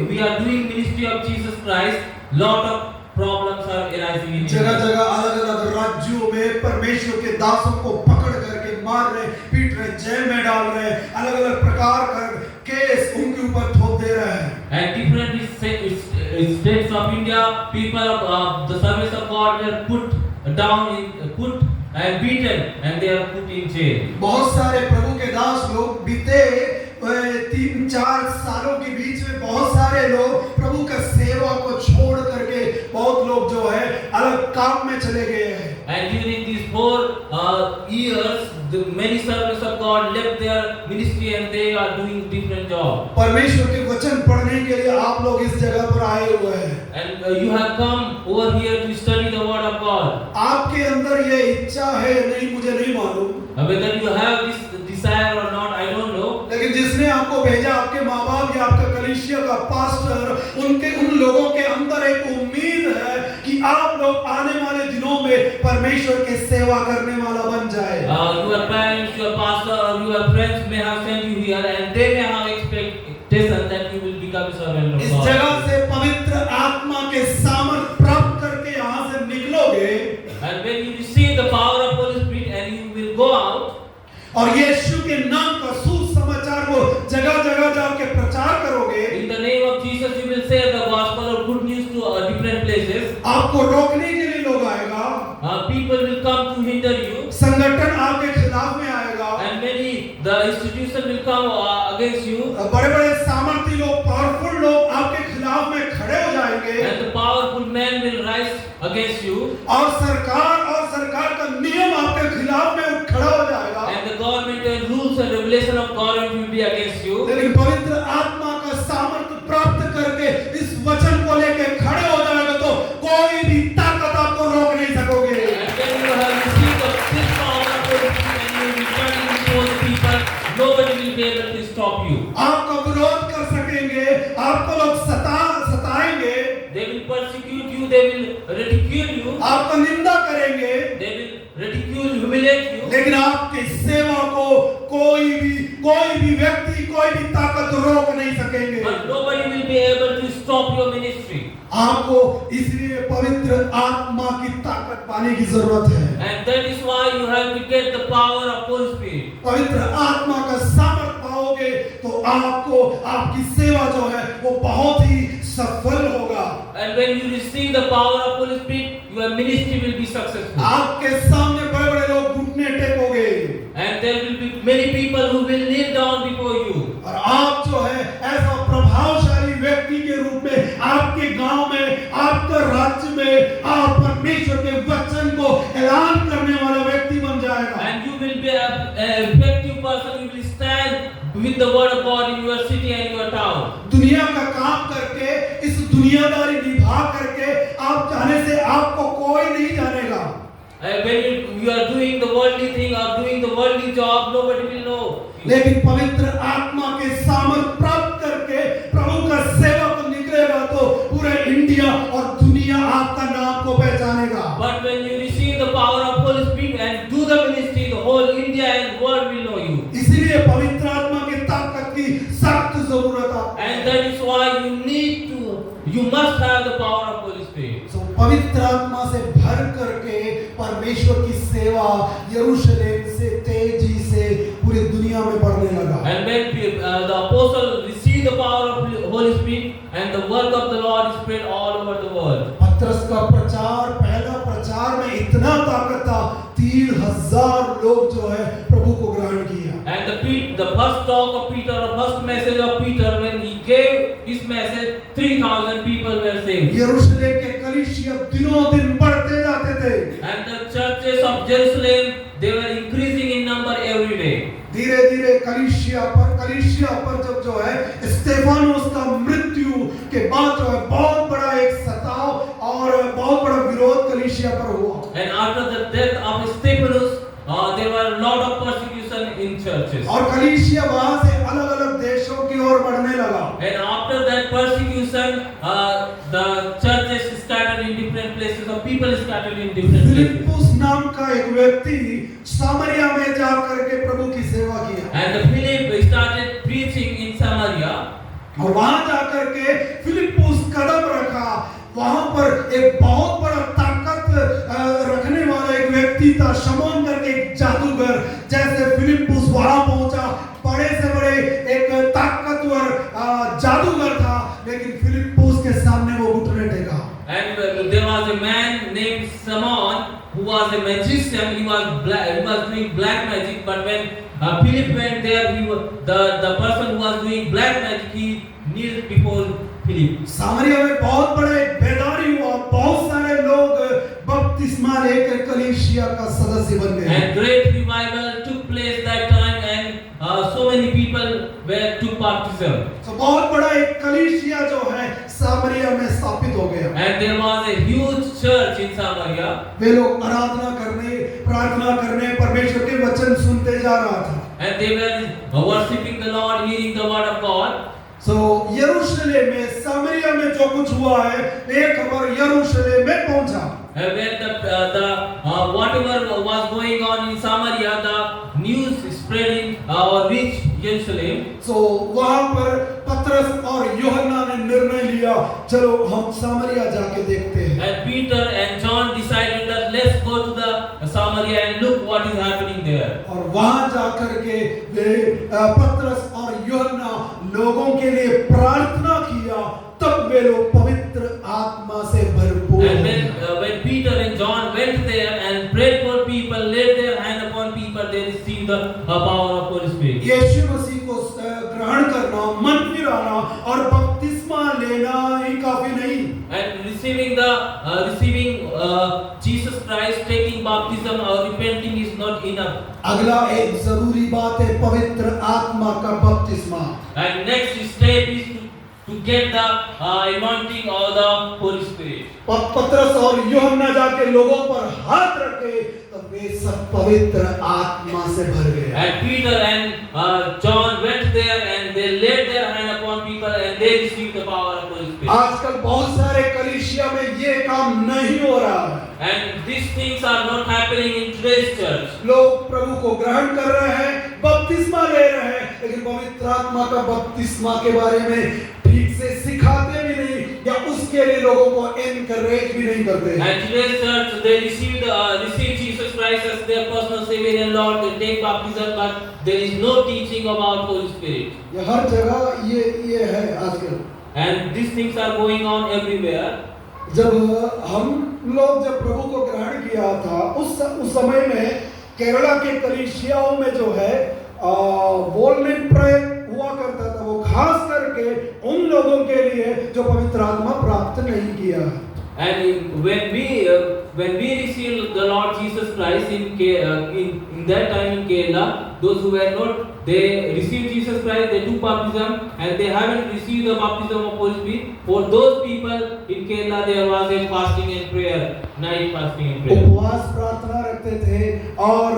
we are doing ministry of Jesus Christ, lot of problems are arising in जगह India. जगह अलग अलग राज्यों में परमेश्वर के दासों को पकड़ करके मार रहे, पीट रहे, जेल में डाल रहे, अलग अलग प्रकार का केस उनके ऊपर थोप दे रहे हैं। And different states of India, people of the service of God were put down, put and beaten, and they are put in jail. बहुत सारे प्रभु के दास लोग बीते 3-4 सालों के बीच में बहुत सारे लोग प्रभु का सेवा को छोड़ करके बहुत लोग जो है अलग काम में चले गए हैं। And during these 4 years, the many servants of God left their ministry and they are doing different job. परमेश्वर के वचन पढ़ने के लिए आप लोग इस जगह पर आए हुए हैं। And you have come over here to study the word of God. आपके अंदर ये इच्छा है नहीं, मुझे नहीं मालूम, Whether you have this desire or not, I don't know. लेकिन जिसने आपको भेजा, आपके माँ बाप या आपका कलीसिया का पास्टर, उन लोगों के अंदर एक उम्मीद है कि आप लोग आने वाले दिनों में परमेश्वर की सेवा करने वाला बन जाए। Your parents, your pastor, or your friends may have sent you here, and they may have expectation that you will become a servant of इस God. जगह से पवित्र आत्मा के सामर्थ प्राप्त करके यहाँ से निकलोगे, And when you receive the power of Holy Spirit and you will go out, और यीशु के नाम का सुसमाचार को जगह जगह जाके प्रचार करोगे, in the name of Jesus you will share the gospel or good news to different places. आपको रोकने के लिए लोग आएगा, People will come to hinder you, संगठन आपके खिलाफ में आएगा, and the institution will come against you, बड़े बड़े सामर्थी लोग, पावरफुल लोग आपके खिलाफ में खड़े हो जाएंगे, and the powerful man will rise against you, और सरकार का नियम आपके खिलाफ में खड़ा हो जाएगा। and the government and rules and regulation of government will be against you. लेकिन पवित्र आत्मा का सामर्थ्य प्राप्त करके इस वचन को लेके खड़े हो जाएगा तो कोई भी ताकत आपको रोक नहीं सकोगे। And when you have received this power of Holy Spirit and you will be standing before the people, nobody will be able to stop you. आपका विरोध कर सकेंगे, आपको लोग सताएंगे, They will persecute you, they will ridicule you, आपको निंदा करेंगे, they will ridicule, humiliate you. लेकिन आपकी सेवा को कोई भी व्यक्ति, कोई भी ताकत रोक नहीं सकेंगे। But nobody will be able to stop your ministry. आपको इसलिए पवित्र आत्मा की ताकत पाने की जरूरत है। And that is why you have to get the power of Holy Spirit. पवित्र आत्मा का सामर्थ पाओगे तो आपको आपकी सेवा जो है वो बहुत ही सफल होगा। And when you receive the power of Holy Spirit, your ministry will be successful. आपके सामने बड़े-बड़े लोग घुटने टेकोगे, And there will be many people who will kneel down before you. और आप जो है ऐसा प्रभावशाली व्यक्ति के रूप में आपके गांव में, आपके राज्य में आप परमेश्वर के वचन को ऐलान करने वाला व्यक्ति बन जाएगा। And you will be an effective person. You will stand with the word of God in your city and your town. दुनिया का काम करके, इस दुनियादारी निभा करके आप जाने से आपको कोई नहीं जानेगा। When you are doing the worldly thing or doing the worldly job, nobody will know. लेकिन पवित्र आत्मा के सामर्थ प्राप्त करके प्रभु का सेवक निकलेगा तो पूरे इंडिया और दुनिया आपका नाम को पहचानेगा। But when you receive the power of Holy Spirit and do the ministry, the whole India and world will know you. इसीलिए पवित्र आत्मा की ताकत की सख्त जरूरत है। And that is why you must have the power of Holy Spirit. So, पवित्र आत्मा से भर करके परमेश्वर की सेवा यरूशलेम से तेजी से पूरी दुनिया में बढ़ने लगा। And when the apostle received the power of Holy Spirit, and the work of the Lord spread all over the world. पत्रस का प्रचार, पहला प्रचार में इतना ताकत था, 3,000 लोग जो है प्रभु को ग्रहण किया। And the first talk of Peter, the first message of Peter, when he gave his message, 3,000 people were saved. यरूशलेम के कलीसिया दिनों दिन बढ़ते जाते थे। And the churches of Jerusalem, they were increasing in number every day. धीरे धीरे कलीसिया पर जब जो है स्तेफानोस का मृत्यु के बाद जो है बहुत बड़ा एक सताव और बहुत बड़ा विरोध कलीसिया पर हुआ। And after the death of Stephanus, there were a lot of persecution in churches. और कलीसिया वहां से अलग-अलग देशों की ओर बढ़ने लगा। And after that persecution, the churches scattered in different places, or people scattered in different places. फिलिप्पुस नाम का एक व्यक्ति सामरिया में जाकर के प्रभु की सेवा किया। And Philip started preaching in Samaria. और वहां जाकर के फिलिप्पुस कदम रखा, वहां पर एक बहुत बड़ा ताकत रखने वाला एक व्यक्ति था, शमौन करके एक जादूगर। जैसे फिलिप्पुस वहां पहुंचा, बड़े से बड़े एक ताकतवर जादूगर था, लेकिन फिलिप्पुस के सामने वो घुटने टेका। And there was a man named Simon who was a magician. He was doing black magic. But when Philip went there, the person who was doing black magic, he kneeled before Philip. सामरिया में बहुत बड़ा एक बेदारी हुआ, बहुत सारे लोग बपतिस्मा लेकर कलीसिया का सदस्य बन गए। And great revival took place that time, and so many people took baptism. तो बहुत बड़ा एक कलीसिया जो है सामरिया में स्थापित हो गया। And there was a huge church in Samaria. वे लोग प्रार्थना करने परमेश्वर के वचन सुनते जा रहा था। And they were worshiping the Lord, hearing the word of God. So यरूशलेम में सामरिया में जो कुछ हुआ है, एक खबर यरूशलेम में पहुंचा। And when whatever was going on in Samaria, the news spreading or reached Jerusalem. So वहां पर पतरस और यूहन्ना ने निर्णय लिया, चलो हम सामरिया जाके देखते हैं। And Peter and John decided that let's go to the Samaria and look what is happening there. और वहां जाकर के वे पतरस और यूहन्ना लोगों के लिए प्रार्थना किया, तब वे लोग पवित्र आत्मा से भरपूर। And when Peter and John went there and prayed for people, laid their hand upon people, they received the power of Holy Spirit. यीशु मसीह को ग्रहण करना, मन फिराना और बपतिस्मा लेना ही काफी नहीं। And receiving Jesus Christ, taking baptism or repenting is not enough. अगला एक जरूरी बात है पवित्र आत्मा का बपतिस्मा। And next step is to get the anointing or the Holy Spirit. पतरस और यूहन्ना जाके लोगों पर हाथ रखे, तब वे सब पवित्र आत्मा से भर गए। And Peter and John went there and they laid their hand upon people and they received the power of Holy Spirit. आजकल बहुत सारे कलीसिया में ये काम नहीं हो रहा है। And these things are not happening in today's church. लोग प्रभु को ग्रहण कर रहे हैं, बपतिस्मा ले रहे हैं, लेकिन पवित्र आत्मा का बपतिस्मा के बारे में ठीक से सिखाते भी नहीं, या उसके लिए लोगों को एनकरेज भी नहीं करते। And today's church, they receive Jesus Christ as their personal Savior and Lord. They take baptism, but there is no teaching about Holy Spirit. ये हर जगह ये है आजकल। And these things are going on everywhere. जब हम लोग प्रभु को ग्रहण किया था, उस समय में केरला के कलीसियाओं में जो है बोलने प्रयोग हुआ करता था, वो खास करके उन लोगों के लिए जो पवित्र आत्मा प्राप्त नहीं किया। And when we received the Lord Jesus Christ in that time in Kerala, those who were not they received Jesus Christ, they took baptism, and they haven't received the baptism of Holy Spirit. For those people in Kerala, there was a fasting and prayer, night fasting and prayer. उपवास प्रार्थना रखते थे और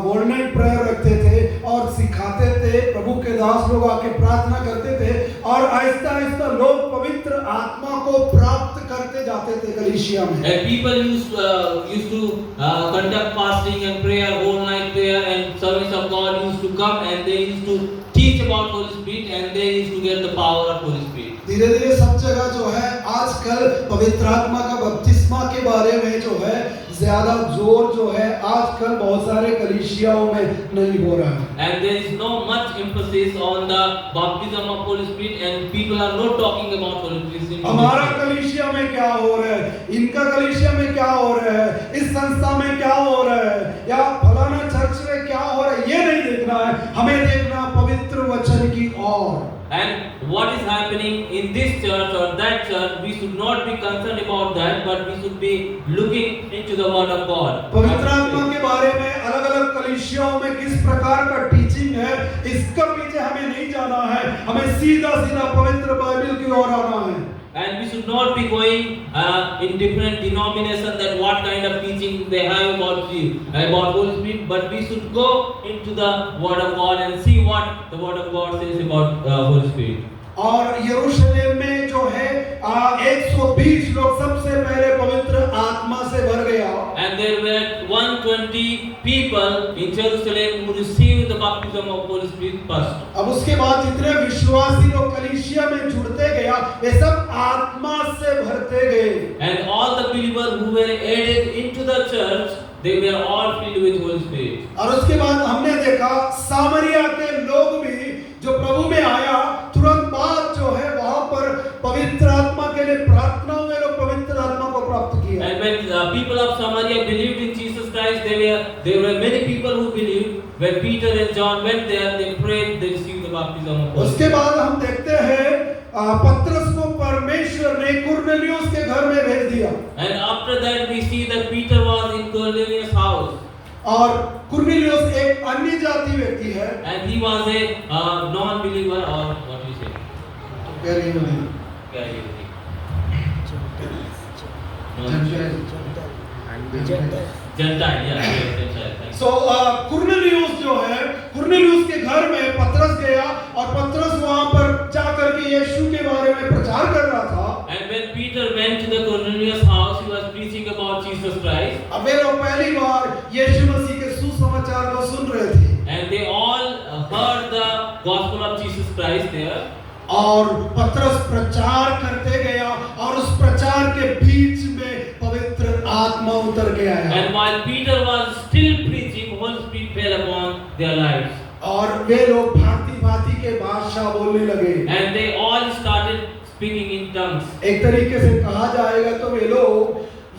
golden prayer रखते थे और सिखाते थे। प्रभु के दास लोग आके प्रार्थना करते थे और आहिस्ता आहिस्ता लोग पवित्र आत्मा को प्राप्त करते जाते थे कलीसिया में। And people used to conduct fasting and prayer, whole night prayer, and service of God used to come, and they used to teach about Holy Spirit, and they used to get the power of Holy Spirit. धीरे धीरे सब जगह जो है आजकल पवित्र आत्मा का बपतिस्मा के बारे में जो है ज्यादा जोर जो है आजकल बहुत सारे कलीसियाओं में नहीं हो रहा है। And there is no much emphasis on the baptism of Holy Spirit, and people are not talking about Holy Spirit. हमारा कलीसिया में क्या हो रहा है, इनका कलीसिया में क्या हो रहा है, इस संस्था में क्या हो रहा है, या फलाना चर्च में क्या हो रहा है, ये नहीं देखना है। हमें देखना पवित्र वचन की ओर। And what is happening in this church or that church, we should not be concerned about that, but we should be looking into the Word of God. पवित्र आत्मा के बारे में अलग-अलग कलीसियाओं में किस प्रकार का टीचिंग है, इसका पीछे हमें नहीं जाना है। हमें सीधा-सीधा पवित्र बाइबल की ओर आना है। And we should not be going in different denominations that what kind of teaching they have about Holy Spirit, but we should go into the Word of God and see what the Word of God says about Holy Spirit. और यरूशलेम में जो है 120 लोग सबसे पहले पवित्र आत्मा से भर गया। And there were 120 people in Jerusalem who received the baptism of Holy Spirit first. अब उसके बाद जितने विश्वासी लोग कलीसिया में जुड़ते गया वे सब आत्मा से भरते गए। And all the believers who were added into the church, they were all filled with Holy Spirit. और उसके बाद हमने देखा सामरिया के लोग भी जो प्रभु में आया तुरंत बाद जो है वहां पर पवित्र आत्मा के लिए प्रार्थना हुए, लोग पवित्र आत्मा को प्राप्त किया। And when people of Samaria believed in Jesus Christ, there were many people who believed. When Peter and John went there, they prayed, they received the baptism of Holy Spirit. उसके बाद हम देखते हैं पतरस को परमेश्वर ने कुरनेलियुस के घर में भेज दिया। And after that we see that Peter was in Cornelius' house. और कुरनेलियुस एक अन्य जाति व्यक्ति है। And he was a non-believer, or what we say? Gentile, yeah, Gentile. So Cornelius जो है, कुरनेलियुस के घर में पतरस गया और पतरस वहां पर जाकर के यीशु के बारे में प्रचार कर रहा था। And when Peter went to the Cornelius' house, he was preaching about Jesus Christ. अब वे लोग पहली बार यीशु मसीह के सुसमाचार को सुन रहे थे। And they all heard the gospel of Jesus Christ there. और पतरस प्रचार करते गया और उस प्रचार के बीच में पवित्र आत्मा उतर के आया। And while Peter was still preaching, Holy Spirit fell upon their lives. और वे लोग भांति-भांति के भाषा बोलने लगे। And they all started speaking in tongues. एक तरीके से कहा जाएगा तो वे लोग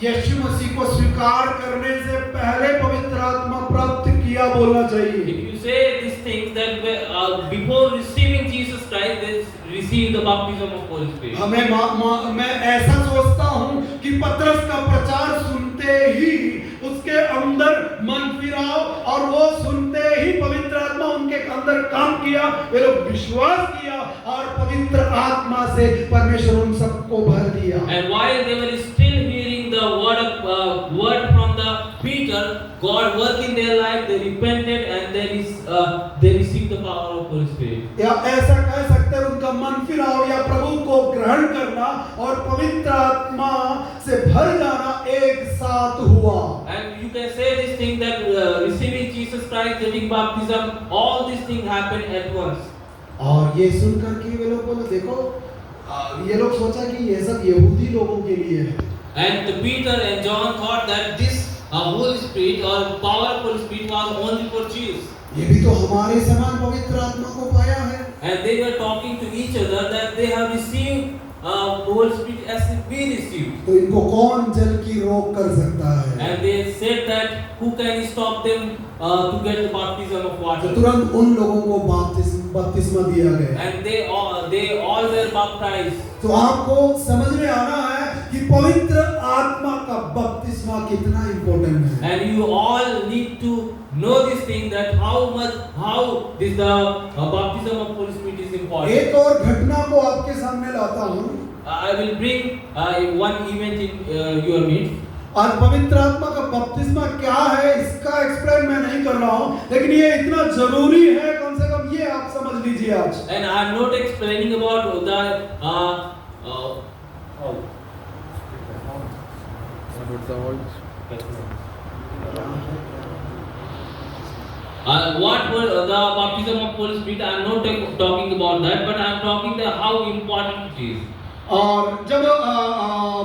यीशु मसीह को स्वीकार करने से पहले पवित्र आत्मा प्राप्त किया बोलना चाहिए। If you say these things that before receiving Jesus Christ, they received the baptism of Holy Spirit. मैं ऐसा सोचता हूँ कि पतरस का प्रचार सुनते ही उसके अंदर मन फिराव और वो सुनते ही पवित्र आत्मा उनके अंदर काम किया, वे लोग विश्वास किया और पवित्र आत्मा से परमेश्वर उन सबको भर दिया। And while they were still hearing the word from the Peter, God worked in their life, they repented and they received the power of Holy Spirit. या ऐसा कह सकते हैं उनका मन फिराव या प्रभु को ग्रहण करना और पवित्र आत्मा से भर जाना एक साथ हुआ। And you can say this thing that receiving Jesus Christ, getting baptism, all these things happen at once. और ये सुनकर के वे लोग बोले देखो ये लोग सोचा कि ये सब यहूदी लोगों के लिए है। And Peter and John thought that this Holy Spirit or power of Holy Spirit was only for Jews. ये भी तो हमारे समान पवित्र आत्मा को पाया है। And they were talking to each other that they have received Holy Spirit as we received. तो इनको कौन जल की रोक कर सकता है? And they said that who can stop them to get the baptism of water? तो तुरंत उन लोगों को बपतिस्मा दिया गया। And they all were baptized. तो आपको समझ में आना है कि पवित्र आत्मा का बपतिस्मा कितना इंपॉर्टेंट है। And you all need to know this thing, that how this the baptism of Holy Spirit is important. एक और घटना को आपके सामने लाता हूँ। I will bring one event in your midst. आज पवित्र आत्मा का बपतिस्मा क्या है इसका एक्सप्लेन मैं नहीं कर रहा हूँ, लेकिन ये इतना जरूरी है, कम से कम ये आप समझ लीजिए आज। And I am not explaining about the what were the baptism of Holy Spirit. I am not talking about that, but I am talking the how important it is. और जब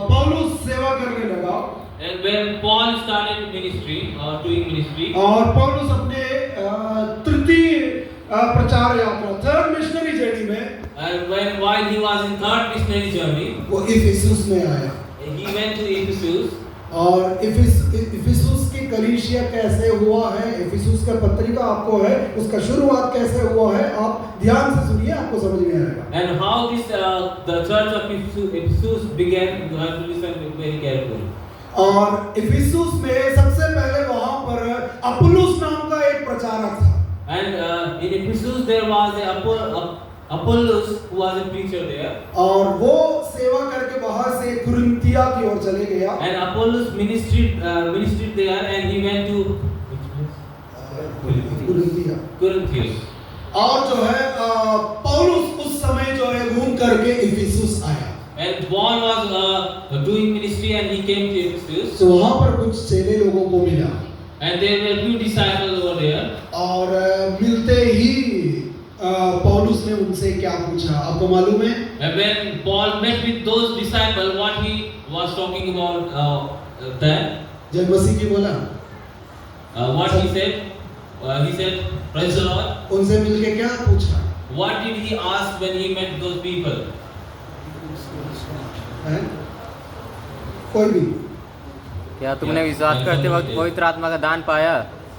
पौलुस सेवा करने लगा, And when Paul started ministry, doing ministry, और पौलुस अपने तृतीय प्रचार यात्रा, थर्ड मिशनरी जर्नी में, and while he was in third missionary journey, वो इफिसुस में आया। he went to Ephesus. और इफिसुस की कलीसिया कैसे हुआ है, इफिसुस का पत्रिका आपको है, उसका शुरुआत कैसे हुआ है, आप ध्यान से सुनिए, आपको समझ में आएगा। And how this the church of Ephesus began, you have to listen very carefully. और इफिसुस में सबसे पहले वहां पर अपुल्लोस नाम का एक प्रचारक था। And in Ephesus there was Apollos who was a preacher there. और वो सेवा करके बाहर से कुरिन्थिया की ओर चले गया। And Apollos ministered there, and he went to Corinthians. और जो है पौलुस उस समय जो है घूम करके इफिसुस आया। And Paul was doing ministry, and he came to Ephesus. तो वहां पर कुछ चेले लोगों को मिला। And there were few disciples over there. और मिलते ही पौलुस ने उनसे क्या पूछा, आपको मालूम है? And when Paul met with those disciples, what he was talking about then? जब मसीह की बोला, What he said? He said, "Praise the Lord." उनसे मिलके क्या पूछा? What did he ask when he met those people? है? कोई भी? क्या तुमने विश्वास करते वक्त पवित्र आत्मा का दान पाया?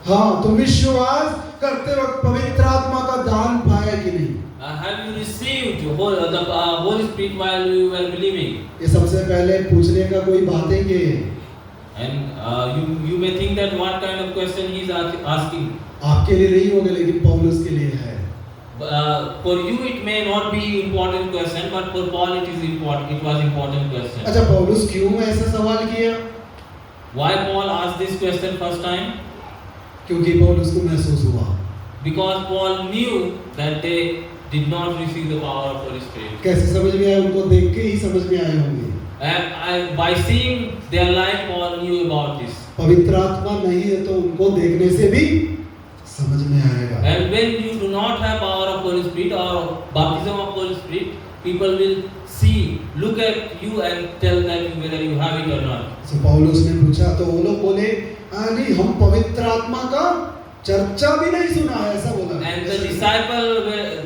हाँ, तुम विश्वास करते वक्त पवित्र आत्मा का दान पाया कि नहीं? Have you received the Holy Spirit while you were believing? ये सबसे पहले पूछने का कोई बात है कि And you may think that what kind of question he is asking. आपके लिए नहीं होगा, लेकिन पौलुस के लिए है। For you it may not be important question, but for Paul it is important. It was important question. अच्छा, पौलुस क्यों ऐसा सवाल किया? Why Paul asked this question first time? क्योंकि पौलुस को महसूस हुआ। Because Paul knew that they did not receive the power of Holy Spirit. कैसे समझ में आया? उनको देख के ही समझ में आए होंगे। And by seeing their life, Paul knew about this. पवित्र आत्मा नहीं है तो उनको देखने से भी समझ में आएगा। And when you do not have power of Holy Spirit or baptism of Holy Spirit, people will see, look at you and tell that whether you have it or not. तो पौलुस ने पूछा तो वो लोग बोले, नहीं, हम पवित्र आत्मा का चर्चा भी नहीं सुना है, ऐसा बोला। And the disciple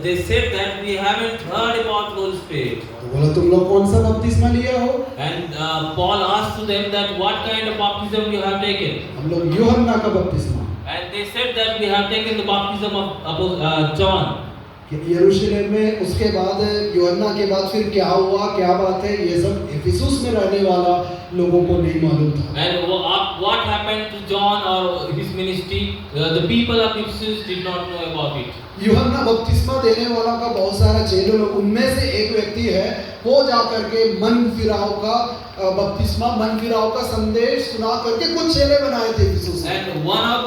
they said that we haven't heard about Holy Spirit. तो बोला, तुम लोग कौन सा बपतिस्मा लिया हो? And Paul asked to them that what kind of baptism you have taken. हम लोग यूहन्ना का बपतिस्मा। And they said that we have taken the baptism of John. यरूशलेम में उसके बाद, यूहन्ना के बाद फिर क्या हुआ, क्या बात है, ये सब इफिसुस में रहने वाला लोगों को नहीं मालूम था। And what happened to John or his ministry, the people of Ephesus did not know about it. यूहन्ना बपतिस्मा देने वाला का बहुत सारा चेले लोग, उनमें से एक व्यक्ति है, वो जा करके मन फिराव का बपतिस्मा, मन फिराव का संदेश सुना करके कुछ चेले बनाए थे इफिसुस में। And one of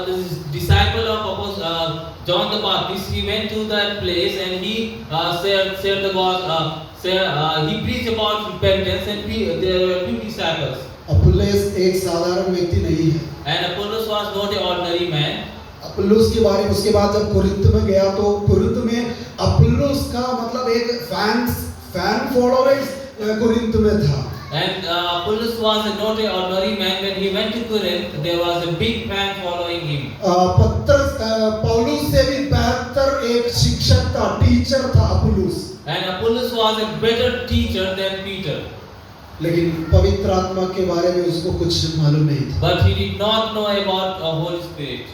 the disciple of John the Baptist, he went to that place and he shared the God. He preached about repentance, and there were two disciples. Apollos एक साधारण व्यक्ति नहीं है। And Apollos was not an ordinary man. Apollos के बारे में उसके बाद जब कुरिन्थ में गया तो कुरिन्थ में अपुल्लोस का मतलब एक फैन फॉलोअर्स कुरिन्थ में था। And Apollos was not an ordinary man. When he went to Corinth, there was a big fan following him. पौलुस से भी बेहतर एक शिक्षक था, टीचर था Apollos. And Apollos was a better teacher than Peter. लेकिन पवित्र आत्मा के बारे में उसको कुछ मालूम नहीं था। But he did not know about Holy Spirit.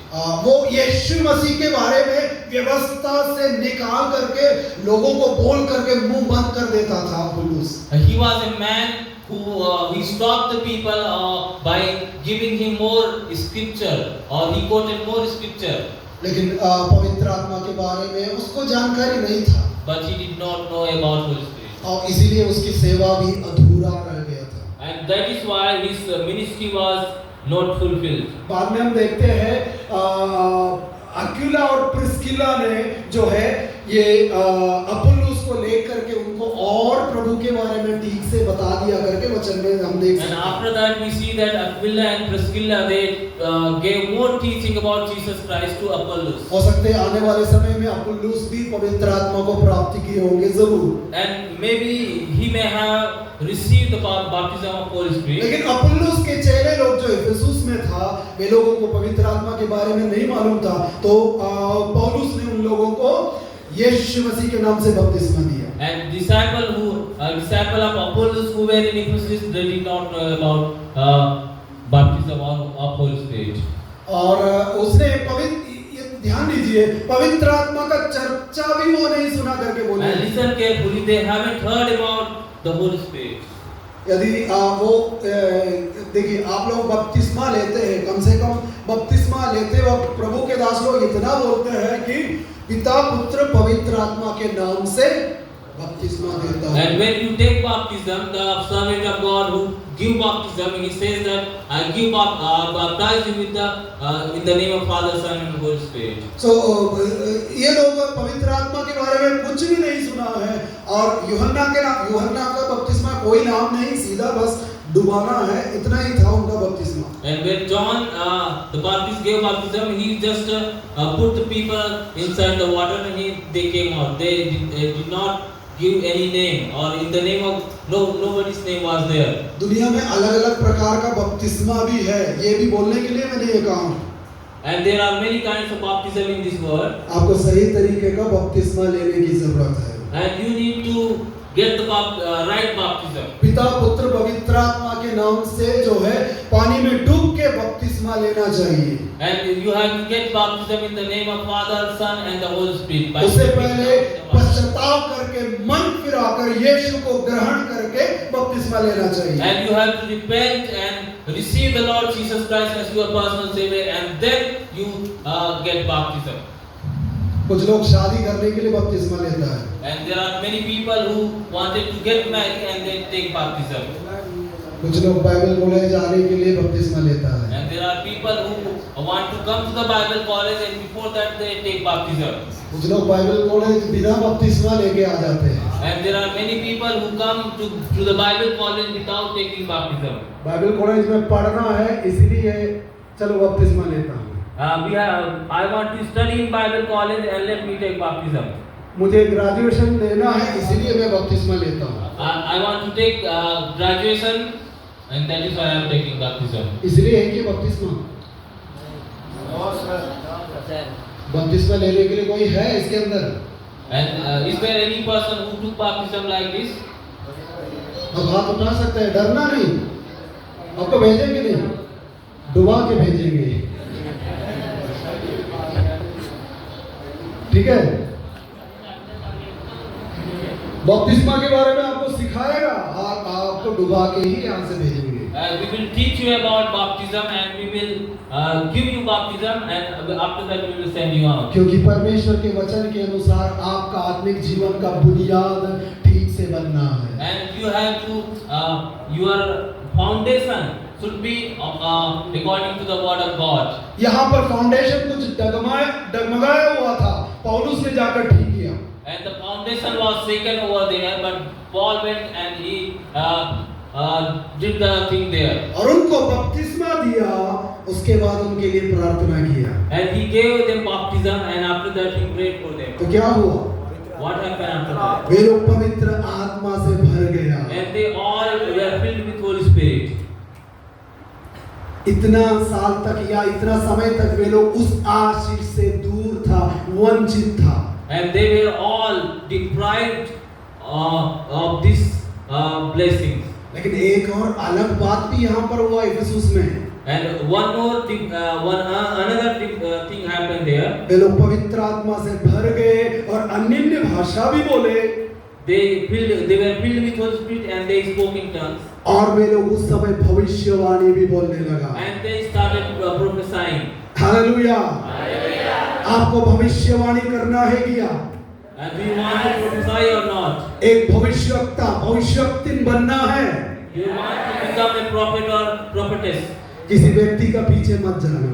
वो यीशु मसीह के बारे में व्यवस्था से निकाल करके लोगों को बोल करके मुंह बंद कर देता था Apollos. He was a man he stopped the people by giving him more scripture, or he quoted more scripture. लेकिन पवित्र आत्मा के बारे में उसको जानकारी नहीं था, But he did not know about Holy Spirit. और इसीलिए उसकी सेवा भी अधूरा रह गया था। And that is why his ministry was not fulfilled. बाद में हम देखते हैं अक्विला और प्रिस्किला ने जो है ये अपोलोस को लेकर के उनको और प्रभु के बारे में ठीक से बता दिया करके वचन में हम देख And सकते हैं। after that we see that Aquila and Priscilla, they gave more teaching about Jesus Christ to Apollos. हो सकते हैं आने वाले समय में अपोलोस भी पवित्र आत्मा को प्राप्त किए होंगे जरूर, And maybe he may have received the baptism of Holy Spirit. लेकिन अपोलोस के चेले लोग जो इफिसुस में था, वे लोगों को पवित्र आत्मा के बारे में नहीं मालूम था, तो पौलुस ने उन लोगों को यीशु मसीह के नाम से बपतिस्मा दिया। And disciple of Apollos who were in Ephesus, they did not know about baptism of Holy Spirit. और उसने ध्यान दीजिए, पवित्र आत्मा का चर्चा भी वो नहीं सुना करके बोले। And listen carefully, they haven't heard about the Holy Spirit. यदि वो देखिए, आप लोग बपतिस्मा लेते हैं, कम से कम बपतिस्मा लेते वक्त प्रभु के दास लोग इतना बोलते हैं कि पिता पुत्र पवित्र आत्मा के नाम से बपतिस्मा देता है। And when you take baptism, the servant of God who give baptism, he says that I give baptize you with the in the name of Father, Son, and Holy Spirit. So ये लोग पवित्र आत्मा के बारे में कुछ भी नहीं सुना है, और यूहन्ना का बपतिस्मा कोई नाम नहीं, सीधा बस डुबाना है, इतना ही था उनका बपतिस्मा। And when John the Baptist gave baptism, he just put the people inside the water and they came out. They did not give any name, or in the name of nobody's name was there. दुनिया में अलग-अलग प्रकार का बपतिस्मा भी है, ये भी बोलने के लिए मैंने ये कहा। And there are many kinds of baptism in this world. आपको सही तरीके का बपतिस्मा लेने की जरूरत है। And you need to get the right baptism. पिता पुत्र पवित्र आत्मा के नाम से जो है पानी में डूब के बपतिस्मा लेना चाहिए। And you have to get baptism in the name of Father, Son, and the Holy Spirit. उससे पहले पश्चाताप करके मन फिराकर यीशु को ग्रहण करके बपतिस्मा लेना चाहिए। And you have to repent and receive the Lord Jesus Christ as your personal Savior, and then you get baptism. कुछ लोग शादी करने के लिए बपतिस्मा लेता है। And there are many people who wanted to get married and they take baptism. कुछ लोग बाइबल कॉलेज आने के लिए बपतिस्मा लेता है। And there are people who want to come to the Bible college and before that they take baptism. कुछ लोग बाइबल कॉलेज बिना बपतिस्मा लेके आ जाते हैं। And there are many people who come to the Bible college without taking baptism. Bible college में पढ़ना है, इसलिए चलो बपतिस्मा लेता हूँ। I want to study in Bible college and let me take baptism. मुझे ग्रेजुएशन लेना है, इसलिए मैं बपतिस्मा लेता हूँ। I want to take graduation and that is why I am taking baptism. इसलिए है कि बपतिस्मा बपतिस्मा लेने के लिए कोई है इसके अंदर? And is there any person who took baptism like this? अब हाथ उठा सकते हैं, डरना नहीं। आपको भेजेंगे नहीं, डुबा के भेजेंगे, ठीक है? बपतिस्मा के बारे में आपको सिखाएगा, आपको डुबा के ही यहाँ से भेजेंगे। We will teach you about baptism and we will give you baptism and after that we will send you out. क्योंकि परमेश्वर के वचन के अनुसार आपका आत्मिक जीवन का बुनियाद ठीक से बनना है। And you have to your foundation should be according to the word of God. यहाँ पर फाउंडेशन कुछ डगमगाया हुआ था, पौलुस ने जाकर ठीक किया। And the foundation was shaken over there, but Paul went and he did the thing there. और उनको बपतिस्मा दिया, उसके बाद उनके लिए प्रार्थना किया। And he gave them baptism and after that he prayed for them. तो क्या हुआ? What happened after that? वे लोग पवित्र आत्मा से भर गया। And they all were filled with Holy Spirit. इतना साल तक या इतना समय तक वे लोग उस आशीष से दूर था, वंचित था। And they were all deprived of this blessings. लेकिन एक और अलग बात भी यहाँ पर हुआ इफिसुस में। And one more thing, another thing happened there. वे लोग पवित्र आत्मा से भर गए और अन्य भाषा भी बोले। they were filled with Holy Spirit and they spoke in tongues. और वे लोग उस समय भविष्यवाणी भी बोलने लगा। And they started prophesying. Hallelujah. आपको भविष्यवाणी करना है क्या? And do you want to prophesy or not? एक भविष्यवक्ता, भविष्यवक्तिन बनना है। Do you want to become a prophet or prophetess? किसी व्यक्ति का पीछे मत जाना।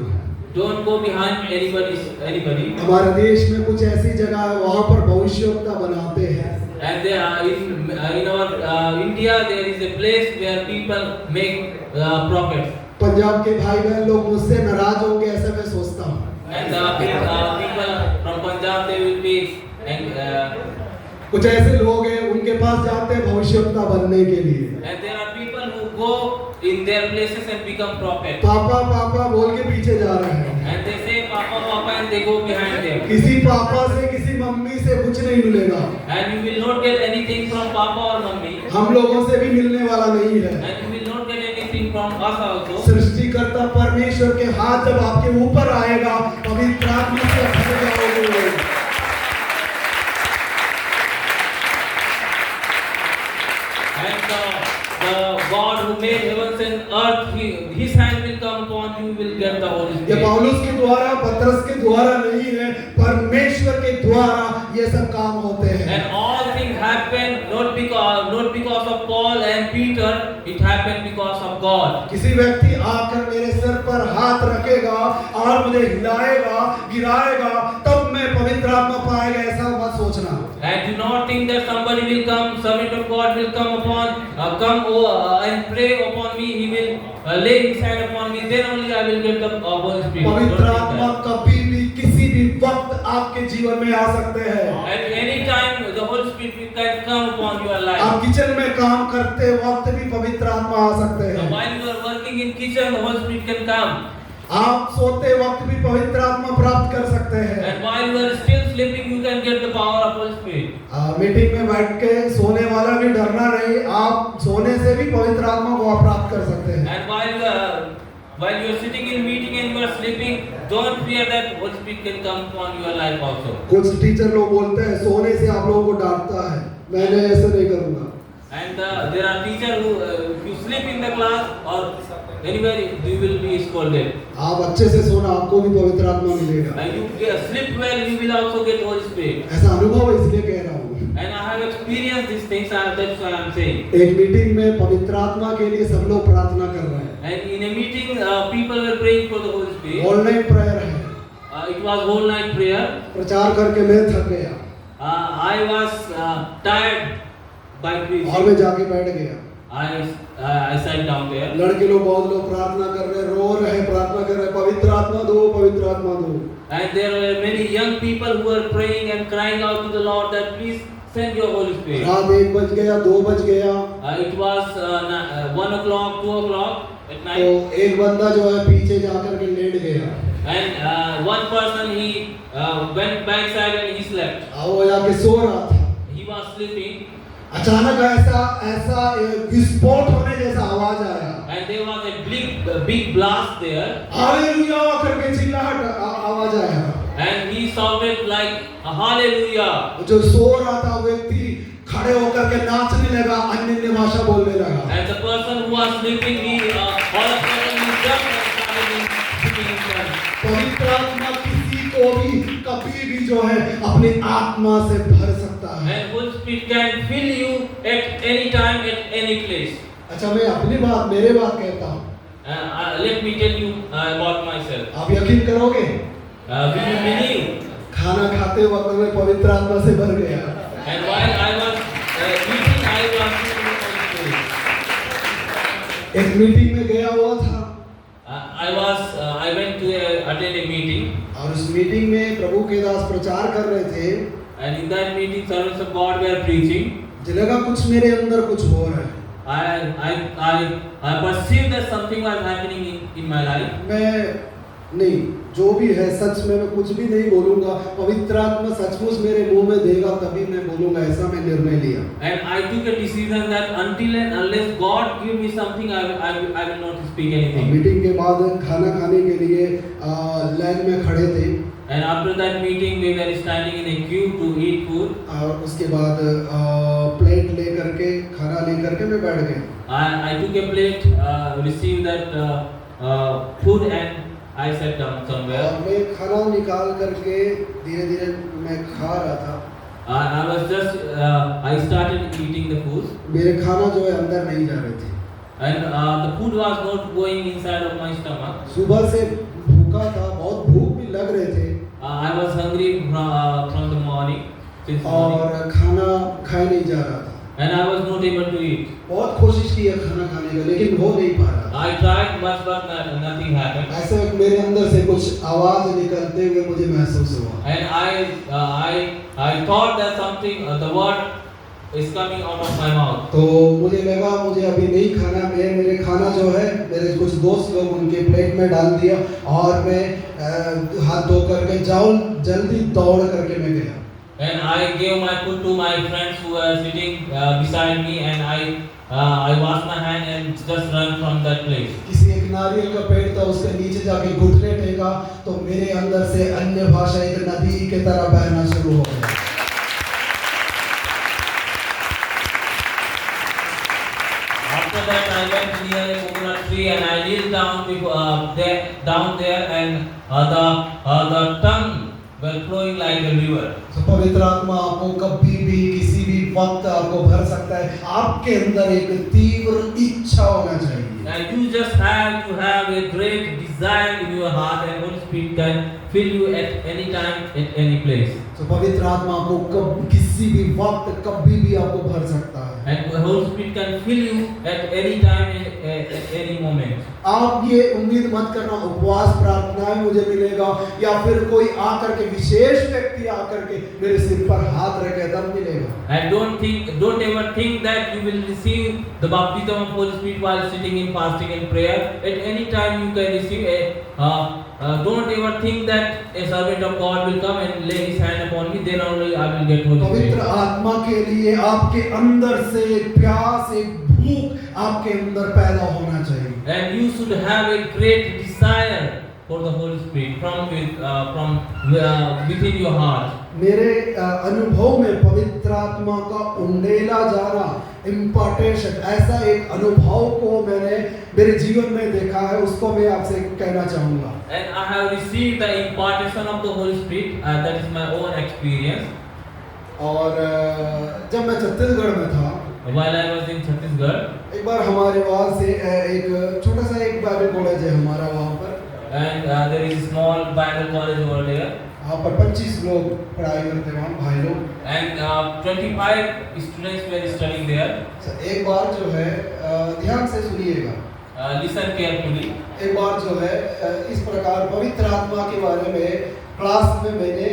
Don't go behind anybody. हमारे देश में कुछ ऐसी जगह है वहाँ पर भविष्यवक्ता बनाते हैं। And there are in our India there is a place where people make prophets. Punjab के भाई बहन लोग मुझसे नाराज होंगे ऐसा मैं सोचता हूँ। And people from Punjab they will be कुछ ऐसे लोग हैं उनके पास जाते हैं भविष्यवक्ता बनने के लिए। and there are people who go in their places and become prophets. पापा पापा बोल के पीछे जा रहे हैं। And they say Papa Papa and they go behind them. किसी पापा से किसी मम्मी से कुछ नहीं मिलेगा। And you will not get anything from Papa or Mummy. हम लोगों से भी मिलने वाला नहीं है। And you will not get anything from us also. सृष्टिकर्ता परमेश्वर के हाथ जब आपके ऊपर आएगा पवित्र आत्मा से भर जाओगे। And the God who made heavens and earth, His hand will come upon you. Will get the Holy ये Spirit. पौलुस के द्वारा पतरस के द्वारा नहीं है, परमेश्वर के द्वारा ये सब काम होते हैं। And all things happen not because of Paul and Peter. It happened because of God. किसी व्यक्ति आकर मेरे सर पर हाथ रखेगा और मुझे हिलाएगा, गिराएगा, तब मैं पवित्र आत्मा पाएगा ऐसा मत सोचना। And do not think that somebody will come, servant of God will come and pray upon me. He will lay his hand upon me. Then only I will get the Holy Spirit. Don't पवित्र think आत्मा that. कभी भी किसी भी वक्त आपके जीवन में आ सकते हैं। At any time, the Holy Spirit can come upon your life. आप किचन में काम करते वक्त भी पवित्र आत्मा आ सकते So हैं। while you are working in kitchen, the Holy Spirit can come. आप सोते वक्त भी पवित्र आत्मा प्राप्त कर सकते हैं। And while you are still sleeping, you can get the power of Holy Spirit. Meeting में बैठ के सोने वाला भी डरना नहीं, आप सोने से भी पवित्र आत्मा को आप प्राप्त कर सकते हैं। And while you are sitting in meeting and you are sleeping, don't fear that Holy Spirit can come upon your life also. कुछ टीचर लोग बोलते हैं सोने से आप लोगों को डांटता है, मैंने ऐसे नहीं करूंगा। And there are teachers who, if you sleep in the class or anywhere, you will be scolded. आप अच्छे से सोना, आपको भी पवित्र आत्मा मिलेगा। And you sleep well, you will also get Holy Spirit. ऐसा अनुभव है इसलिए कह रहा हूँ। And I have experienced these things, that's why I am saying. एक मीटिंग में पवित्र आत्मा के लिए सब लोग प्रार्थना कर रहे हैं। And in a meeting, people were praying for the Holy Spirit. Online prayer है। It was whole night prayer. प्रचार करके मैं थक गया I was tired by और preaching. मैं जाके बैठ गया। I sat down there. लड़के लोग बहुत लोग प्रार्थना कर रहे, रो रहे, प्रार्थना कर रहे, पवित्र आत्मा दो, पवित्र आत्मा दो। And there were many young people who were praying and crying out to the Lord that please send your Holy Spirit. रात 1 बज गया, 2 बज गया। It was 1 o'clock, 2 o'clock at तो night. एक बंदा जो है पीछे जाकर के लेट गया। And one person he went backside and he slept. वो जाके सो रहा था। He was sleeping. अचानक ऐसा विस्फोट होने जैसा आवाज आया। And there was a big blast there. Hallelujah करके चिल्लाहट आवाज आया। And he shouted like hallelujah. जो सो रहा था व्यक्ति खड़े होकर के नाचने लगा, अन्य भाषा बोलने लगा। And the person who was sleeping, he all of a sudden he jumped and started speaking in tongues. पवित्र आत्मा किसी को भी कभी भी जो है अपनी आत्मा से भर सकता है। And Holy Spirit can fill you at any time, at any place. अच्छा मैं अपनी बात मेरे बात कहता हूँ। Let me tell you about myself. आप यकीन करोगे? Will you believe? खाना खाते वक्त मैं पवित्र आत्मा से भर गया। And while I was eating, I was filled with Holy Spirit. एक मीटिंग में गया हुआ था I went to attend a meeting. और उस मीटिंग में प्रभु के दास प्रचार कर रहे थे। And in that meeting, servants of God were preaching. मुझे लगा कुछ मेरे अंदर कुछ हो रहा है। I perceived that something was happening in my life. मैं नहीं, जो भी है सच में मैं कुछ भी नहीं बोलूंगा। पवित्र आत्मा सचमुच मेरे मुंह में देगा तभी मैं बोलूंगा, ऐसा मैं निर्णय लिया। And I took a decision that until and unless God give me something, I will not speak anything. Meeting के बाद खाना खाने के लिए लाइन में खड़े थे। And after that meeting, we were standing in a queue to eat food. और उसके बाद प्लेट लेकर के खाना लेकर के मैं बैठ गया। I took a plate, received that food, and I sat down somewhere. और मैं खाना निकाल करके धीरे धीरे मैं खा रहा था। I was just, I started eating the food. मेरे खाना जो है अंदर नहीं जा रहे थे। And the food was not going inside of my stomach. सुबह से भूखा था, बहुत भूख भी लग रहे थे। I was hungry from the morning, since morning, और खाना खाया नहीं जा रहा था। and I was not able to eat. बहुत कोशिश की है खाना खाने का, लेकिन हो नहीं पा रहा। I tried much, but nothing happened. ऐसे वक्त मेरे अंदर से कुछ आवाज निकलते हुए मुझे महसूस हुआ। And I thought that something, the word is coming out of my mouth. तो मुझे लगा मुझे अभी नहीं खाना, मैं मेरे खाना जो है मेरे कुछ दोस्त लोग उनके प्लेट में डाल दिया और मैं हाथ धो करके जल्दी दौड़ करके मैं गया। And I gave my food to my friends who were sitting beside me, and I washed my hand and just ran from that place. किसी एक नारियल का पेड़ था, उसके नीचे जाके घुटने टेका तो मेरे अंदर से अन्य भाषा एक नदी की तरह बहना शुरू हो गया। After that, I went near a coconut tree and I kneeled down there, and the tongue were flowing like a river. तो पवित्र आत्मा आपको कभी भी किसी भी वक्त आपको भर सकता है। आपके अंदर एक तीव्र इच्छा होना चाहिए। And you just have to have a great desire in your heart, and Holy Spirit can fill you at any time, at any place. तो पवित्र आत्मा आपको किसी भी वक्त कभी भी आपको भर सकता है। And the Holy Spirit can fill you at any time, at any moment. आप ये उम्मीद मत करना उपवास प्रार्थनाएं मुझे मिलेगा या फिर कोई आकर के विशेष व्यक्ति आकर के मेरे सिर पर हाथ रखे तब मिलेगा। And don't ever think that you will receive the baptism of Holy Spirit while sitting in fasting and prayer. At any time you can receive don't ever think that a servant of God will come and lay his hand upon me, then only I will get Holy पवित्र Spirit. आत्मा के लिए आपके अंदर से एक प्यास, एक भूख आपके अंदर पैदा होना चाहिए। And you should have a great desire for the Holy Spirit from within your heart. मेरे अनुभव में पवित्र आत्मा का उंडेला जाना, इम्पार्टेशन, ऐसा एक अनुभव को मैंने मेरे जीवन में देखा है, उसको मैं आपसे कहना चाहूँगा। And I have received the impartation of the Holy Spirit. That is my own experience. और जब मैं छत्तीसगढ़ में था, While I was in Chhattisgarh, एक बार हमारे वहाँ से एक छोटा सा एक बाइबल कॉलेज है हमारा वहाँ पर, and there is a small Bible college over there, वहाँ पर 25 लोग पढ़ाई करते हैं, वहाँ भाई लोग। and 25 students were studying there. एक बार जो है ध्यान से सुनिएगा, Listen carefully. एक बार जो है इस प्रकार पवित्र आत्मा के बारे में क्लास में मैंने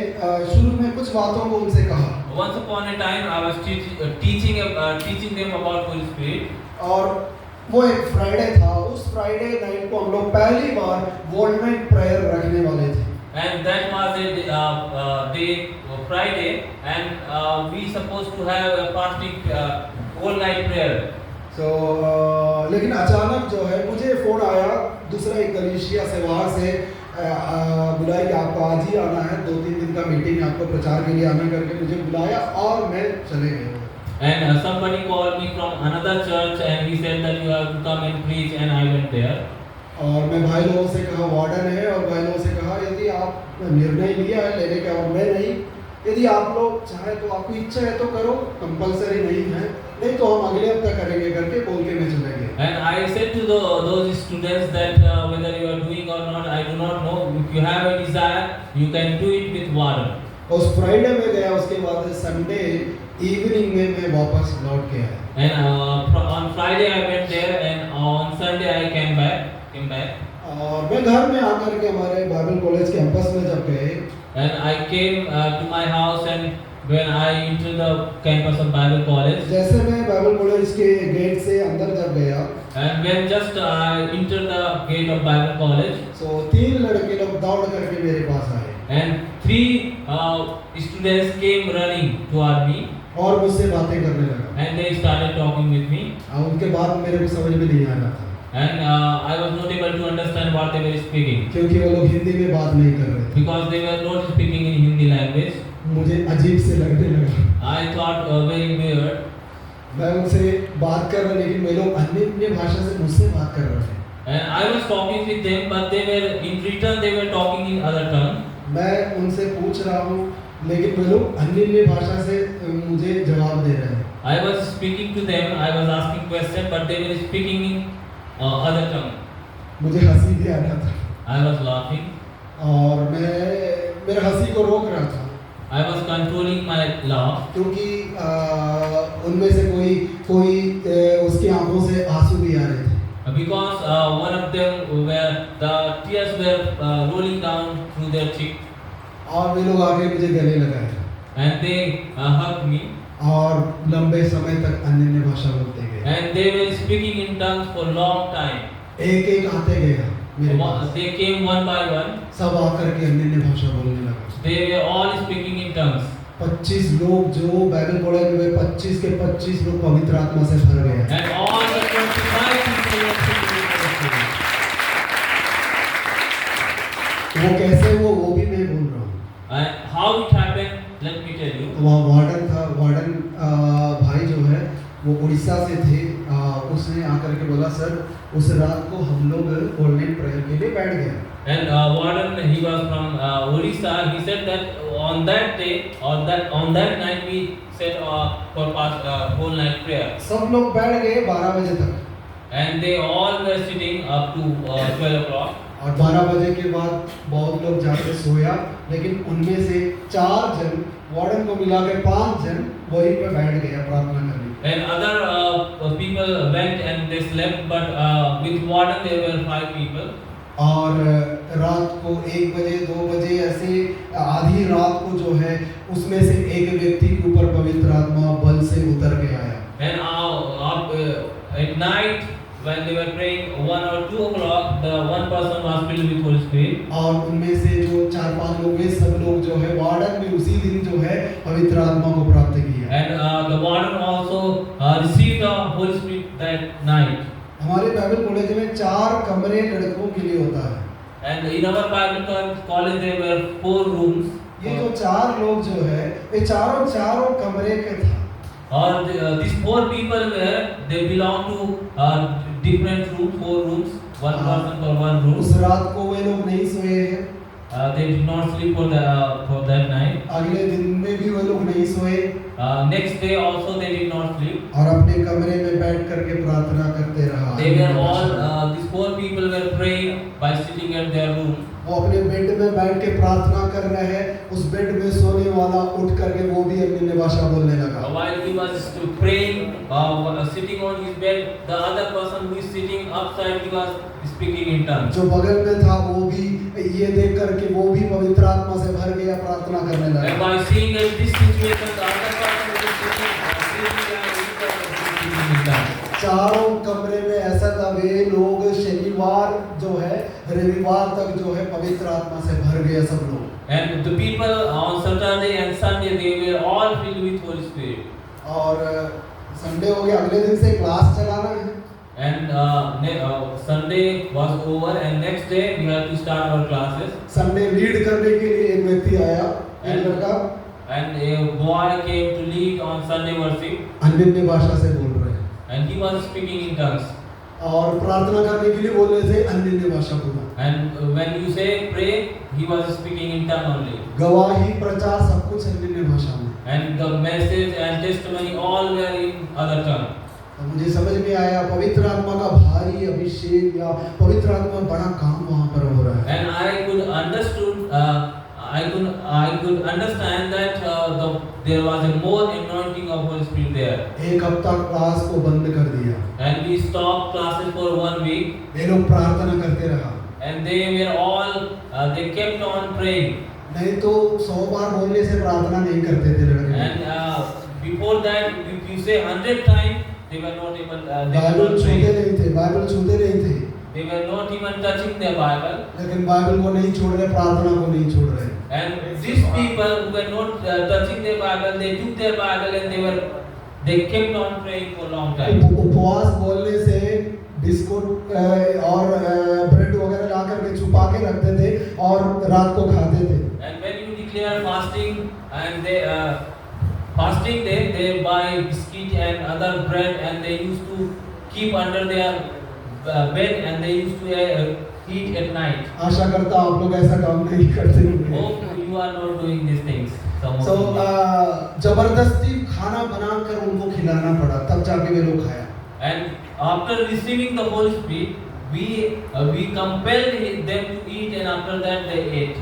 शुरू में कुछ बातों को उनसे कहा। Once upon a time, I was teaching them about Holy Spirit. और वो एक फ्राइडे था, उस फ्राइडे नाइट को हम लोग पहली बार वर्ल्ड नाइट प्रेयर रखने वाले थे। And that was a day, Friday, and we supposed to have a fasting all night prayer. लेकिन अचानक जो है मुझे फोन आया, दूसरा एक गलीशिया से वहाँ से बुलाया कि आपको आज ही आना है, 2-3 दिन का मीटिंग है, आपको प्रचार के लिए आना करके मुझे बुलाया और मैं चले गया। And somebody called me from another church and he said that you have to come and preach, and I went there. और मैं भाई लोगों से कहा, वार्डन है, और भाई लोगों से कहा यदि आप निर्णय लिया है लेने का, और मैं नहीं, यदि आप लोग चाहे तो आपको इच्छा है तो करो, कंपलसरी नहीं है, नहीं तो हम अगले हफ्ते करेंगे करके बोल के मैं चले गया। And I said to those students that whether you are doing or not, I do not know. If you have a desire, you can do it with water. उस फ्राइडे में गया, उसके बाद संडे इवनिंग में मैं वापस लौट के आया। And on Friday I went there, and on Sunday I came back. और मैं घर में आकर के हमारे बाइबल कॉलेज कैंपस में जब गए, And I came to my house, and when I entered the campus of Bible College, जैसे मैं बाइबल कॉलेज के गेट से अंदर जब गया, and when just I entered the gate of Bible College, तो 3 लड़के लोग दौड़ करके मेरे पास आए and 3 students came running toward me, और मुझसे बातें करने लगा। and they started talking with me. उनके बाद मेरे को समझ में नहीं आ रहा था। And I was not able to understand what they were speaking क्योंकि वो लोग हिंदी में बात नहीं कर रहे थे। because they were not speaking in Hindi language. मुझे अजीब से लगने लगा। I thought very weird. मैं उनसे बात कर रहा, लेकिन वे लोग अन्य भाषा से मुझसे बात कर रहे थे। And I was talking with them, but they were in return they were talking in other tongue. मैं उनसे पूछ रहा हूँ, लेकिन वे लोग अन्य भाषा से मुझे जवाब दे रहे हैं। I was speaking to them, I was asking questions, but they were speaking in other tongue. मुझे हंसी भी आ रहा था I was laughing. और मैं मेरे हंसी को रोक रहा था, I was controlling my laugh क्योंकि उनमें से कोई उसकी आंखों से आंसू भी आ रहे थे। because one of them where the tears were rolling down through their cheek, और वे लोग आके मुझे गले लगाए and they hugged me, और लंबे समय तक अन्य भाषा बोलते गए। and they were speaking in tongues for long time. एक एक आते गया मेरे पास, They came one by one. सब आकर के अन्य भाषा बोलने लगा। They were all speaking in tongues. 25 लोग जो बाइबल कॉलेज में 25 के 25 लोग पवित्र आत्मा से भर गए। And all the 25 people were speaking in tongues. वो कैसे वो भी मैं बोल रहा हूँ। And how it happened, let me tell you. वहाँ वार्डन था, वार्डन भाई जो है वो उड़ीसा से थे। उसने आकर के बोला, सर उस रात को हम लोग ऑनलाइन प्रेयर के लिए बैठ गए। And Warden, he was from Orissa. He said that on that day or that on that night we said for past whole night prayer. सब लोग बैठ गए 12 बजे तक, And they all were sitting up to 12 o'clock. और 12 बजे के बाद बहुत लोग जाके सोया, लेकिन उनमें से 4 जन, वार्डन को मिला के 5 जन वहीं पे बैठ गए प्रार्थना करने। And other people went and they slept, but with Warden there were 5 people. और रात को 1 बजे 2 बजे ऐसे आधी रात को जो है उसमें से एक व्यक्ति के ऊपर पवित्र आत्मा बल से उतर के आया। And at night when they were praying 1 or 2 o'clock, the one person was filled with Holy Spirit. और उनमें से जो 4-5 लोग हैं, सब लोग जो है वार्डन भी उसी दिन जो है पवित्र आत्मा को प्राप्त किया। And the warden also received the Holy Spirit that night. हमारे बाइबल कॉलेज में 4 कमरे लड़कों के लिए होता है। And in our Bible college there were 4 rooms. ये जो 4 लोग जो है ये चारों कमरे के था। Or these 4 people were, they belong to different rooms, 4 rooms, one person for one room. उस रात को वे लोग नहीं सोए हैं। They did not sleep for that night. अगले दिन में भी वे लोग नहीं सोए। Next day also they did not sleep. और अपने कमरे में बैठ करके प्रार्थना करते रहा। They were all these 4 people were praying by sitting at their room. वो अपने बेड में बैठ के प्रार्थना कर रहे हैं, उस बेड में सोने वाला उठ करके वो भी अन्य भाषा बोलने लगा। While he was praying, sitting on his bed, the other person who is sitting upside, he was speaking in tongues. जो बगल में था वो भी ये देख करके वो भी पवित्र आत्मा से भर गया, प्रार्थना करने And लगा। by seeing that this situation, the other person who is speaking in tongues. चारों कमरे में ऐसा था, वे लोग शनिवार जो है रविवार तक जो है पवित्र आत्मा से भर गए सब लोग। And the people on Saturday and Sunday, they were all filled with Holy Spirit. और संडे हो गया, अगले दिन से क्लास चलाना है। And Sunday was over, and next day we had to start our classes. Sunday lead करने के लिए एक व्यक्ति आया, एक लड़का, And a boy came to lead on Sunday worship, अन्य भाषा से बोल रहे हैं and he was speaking in tongues. और प्रार्थना करने के लिए बोल रहे थे अन्य भाषा बोला। And when you say pray, he was speaking in tongue only. गवाही प्रचार सब कुछ अन्य भाषा में। And the message and testimony all were in other tongue. तो मुझे समझ में आया पवित्र आत्मा का भारी अभिषेक या पवित्र आत्मा बड़ा काम वहाँ पर हो रहा है। And I could understand that there was a more anointing of Holy Spirit there. एक हफ्ता क्लास को बंद कर दिया। And we stopped classes for 1 week. ये लोग प्रार्थना करते रहा। And they were all, they kept on praying. नहीं तो 100 बार बोलने से प्रार्थना नहीं करते थे लड़के। And before that, if you say 100 times, they were not even. Bible छूते नहीं थे, बाइबल छूते नहीं थे। They were not even touching their Bible. लेकिन बाइबल को नहीं छोड़ रहे, प्रार्थना को नहीं छोड़ रहे। And these people who were not touching their Bible, they took their Bible and they kept on praying for a long time. उपवास बोलने से बिस्कुट और ब्रेड वगैरह ला करके छुपा के रखते थे और रात को खाते थे। And when you declare fasting and they fasting day, they buy biscuit and other bread and they used to keep under their bed and they used to eat at night. आशा करता हूं आप लोग ऐसा काम नहीं करते होंगे। Hope you are not doing these things. Some of So you. जबरदस्ती खाना बनाकर उनको खिलाना पड़ा, तब जाके वे लोग खाया। And after receiving the Holy Spirit, we compelled them to eat and after that they ate.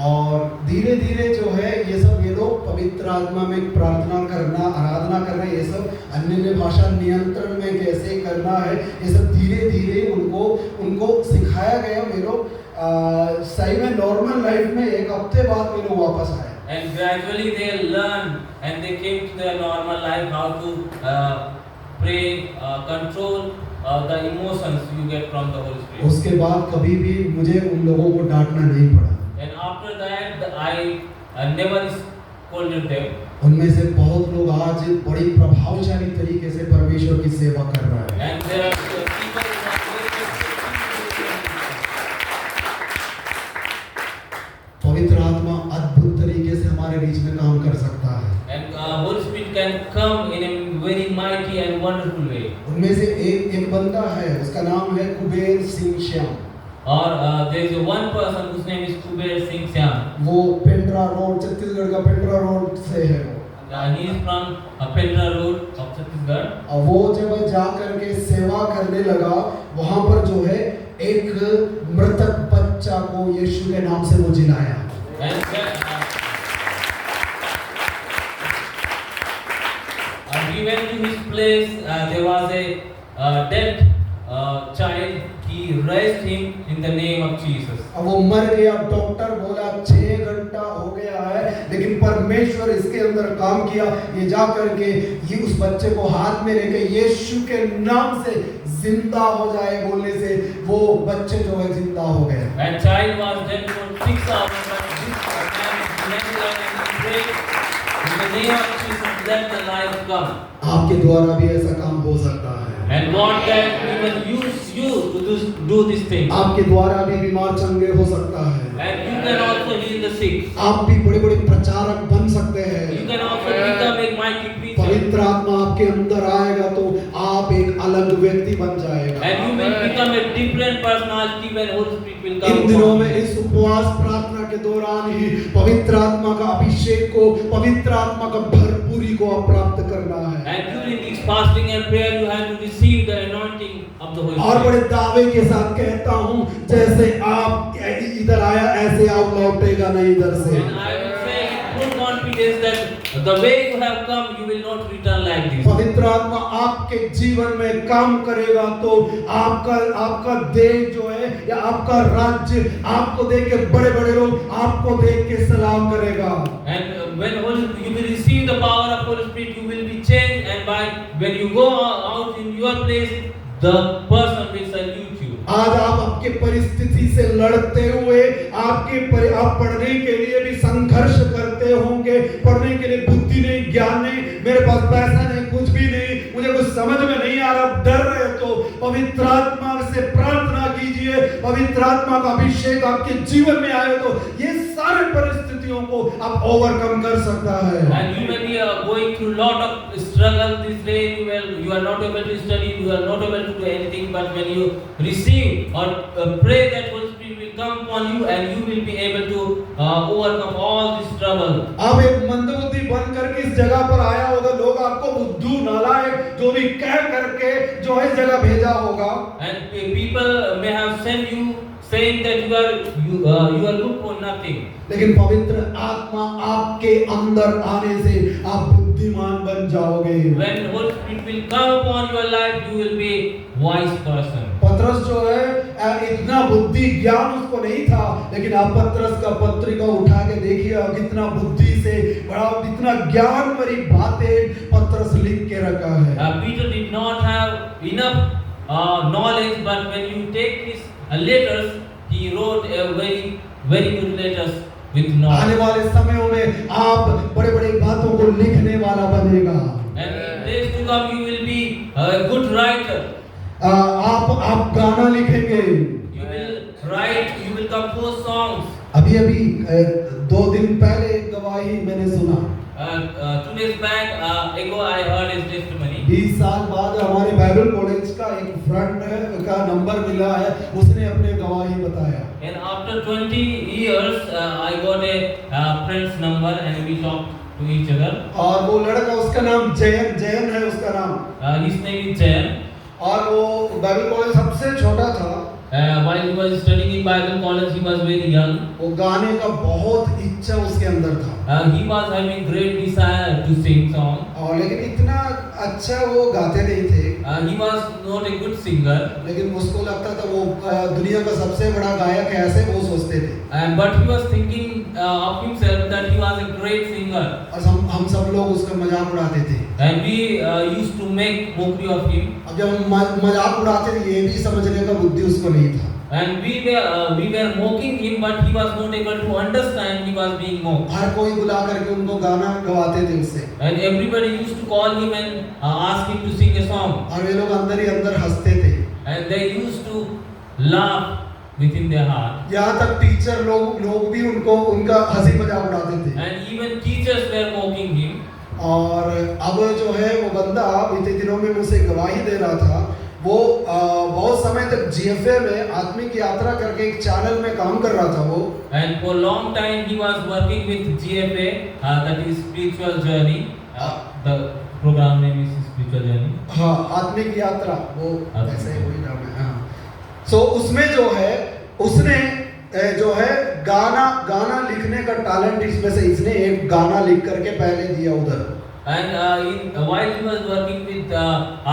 और धीरे धीरे जो है ये सब ये लोग पवित्र आत्मा में प्रार्थना करना, आराधना करना, ये सब अन्य भाषा नियंत्रण में कैसे करना है, ये सब धीरे धीरे उनको सिखाया गया। वे लोग सही में नॉर्मल लाइफ में एक हफ्ते बाद वे लोग वापस आए। And gradually they learned and they came to their normal life how to pray, control the emotions you get from the Holy Spirit. उसके बाद कभी भी मुझे उन लोगों को डांटना नहीं पड़ा। And after that, I never scolded them. उनमें से बहुत लोग आज बड़ी प्रभावशाली तरीके से परमेश्वर की सेवा कर रहे हैं। And there are people who are very पवित्र आत्मा अद्भुत तरीके से हमारे बीच में काम कर सकता है। and Holy Spirit can come in a very mighty and wonderful way. उनमें से एक बंदा है, उसका नाम है Kuber Singh Shyam. Or there is one person whose name is Kuber Singh Syam. वो पेंड्रा रोड, छत्तीसगढ़ का पेंड्रा रोड से है वो। He is from Pendra Road of Chhattisgarh. और वो जब जा करके सेवा करने लगा, वहाँ पर जो है एक मृतक बच्चा को यीशु के नाम से वो जिलाया। And he went to his place. There was a dead child. He raised him in the name of Jesus. अब वो मर गया, डॉक्टर बोला 6 घंटा हो गया है, लेकिन परमेश्वर इसके अंदर काम किया। ये जा करके ये उस बच्चे को हाथ में लेके यीशु के नाम से जिंदा हो जाए बोलने से वो बच्चे जो है जिंदा हो गए। And child was dead for 6 hours, but this man prayed in the name of Jesus, let the life come. आपके द्वारा भी ऐसा काम हो सकता है। And God can even use you to do this thing. आपके द्वारा भी बीमार चंगे हो सकता है। And you can also heal the sick. आप भी बड़े बड़े प्रचारक बन सकते हैं। You can also become a mighty preacher. पवित्र आत्मा आपके अंदर आएगा तो आप एक अलग व्यक्ति बन जाएगा। And you will become a different personality when Holy Spirit will come. इन दिनों में upon you. इस उपवास प्रार्थना के दौरान ही पवित्र आत्मा का अभिषेक को, पवित्र आत्मा का भरपूरी को आप प्राप्त करना है। And during this fasting and prayer, you have to receive the anointing of the Holy और Spirit. बड़े दावे के साथ कहता हूँ, जैसे आप इधर आया ऐसे आप लौटेगा नहीं इधर से। And I will say with full confidence that the way you have come, you will not return like this. पवित्र आत्मा आपके जीवन में काम करेगा तो आपका देश जो है या आपका राज्य आपको देख के बड़े बड़े लोग आपको देख के सलाम करेगा। And when you will receive the power of Holy Spirit, you will be changed. And when you go out in your place, the person will salute you. आज आप आपके परिस्थिति से लड़ते हुए आप पढ़ने के लिए भी संघर्ष करते होंगे। पढ़ने के लिए बुद्धि नहीं, ज्ञान नहीं, मेरे पास पैसा नहीं, कुछ भी नहीं, मुझे कुछ समझ में नहीं आ रहा, डर रहे तो पवित्र आत्मा से प्रार्थना कीजिए। पवित्र आत्मा का अभिषेक आपके जीवन में आए तो ये सारे परिस्थितियों को आप ओवरकम कर सकता है। And you may be going through lot of struggle this day. You are not able to study, you are not able to do anything. But when you receive or pray, that Holy Spirit will come upon you, and you will be able to overcome all this trouble. आप एक मंदबुद्धि बन करके इस जगह पर आया होगा, लोग आपको बुद्धू, नालायक जो भी कह करके जो है इस जगह भेजा होगा। And people may have sent you saying that you are good for nothing. लेकिन पवित्र आत्मा आपके अंदर आने से आप बुद्धिमान बन जाओगे। When Holy Spirit will come upon your life, you will be wise person. पतरस जो है इतना बुद्धि ज्ञान उसको नहीं था, लेकिन आप पतरस का पत्रिका उठा के देखिए कितना बुद्धि से बड़ा, इतना ज्ञान भरी बातें पतरस लिख के रखा है। Peter did not have enough knowledge, but when you take his letters, he wrote a very good letters with knowledge. आने वाले समयों में आप बड़े बड़े बातों को लिखने वाला बनेगा। And in days to come, you will be a good writer. आप आप गाना लिखेंगे। You will write, you will compose songs. अभी अभी 2 दिन पहले एक गवाही मैंने सुना। 2 days back ago I heard his testimony. 20 साल बाद हमारे बाइबल कॉलेज का एक फ्रेंड का नंबर मिला है, उसने अपने गवाही बताया। And after 20 years I got a friend's number and we talked to each other. और वो लड़का, उसका नाम जयन है उसका नाम। His name is Jayan. और वो बाइबल कॉलेज सबसे छोटा था। While he was studying in Bible college, he was very young. वो गाने का बहुत इच्छा उसके अंदर था। He was having great desire to sing song. और लेकिन इतना अच्छा वो गाते नहीं थे। He was not a good singer. लेकिन उसको लगता था वो दुनिया का सबसे बड़ा गायक है, ऐसे वो सोचते थे। But he was thinking of himself that he was a great singer. और हम सब लोग उसका मजाक उड़ाते थे। And we used to make mockery of him. अब जब हम मजाक उड़ाते थे, ये भी समझने का बुद्धि उसको नहीं था। And we were mocking him, but he was not able to understand he was being mocked. हर कोई बुला करके उनको गाना गवाते थे उससे। And everybody used to call him and ask him to sing a song. और वे लोग अंदर ही अंदर हंसते थे। And they used to laugh within their heart. यहाँ तक टीचर लोग भी उनका हंसी मजाक उड़ाते थे। And even teachers were mocking him. और अब जो है वो बंदा बीते दिनों में मुझसे गवाही दे रहा था। वो बहुत समय तक जीएफए में आत्मिक यात्रा करके एक चैनल में काम कर रहा था वो। And for a long time he was working with GFA, that is spiritual journey. The program name is spiritual journey. हाँ, आत्मिक यात्रा, वो आत्मिक ऐसे कोई नाम है। हाँ, सो उसमें जो है उसने जो है गाना लिखने का टैलेंट इसमें से इसने एक गाना लिख करके पहले दिया उधर। And while he was working with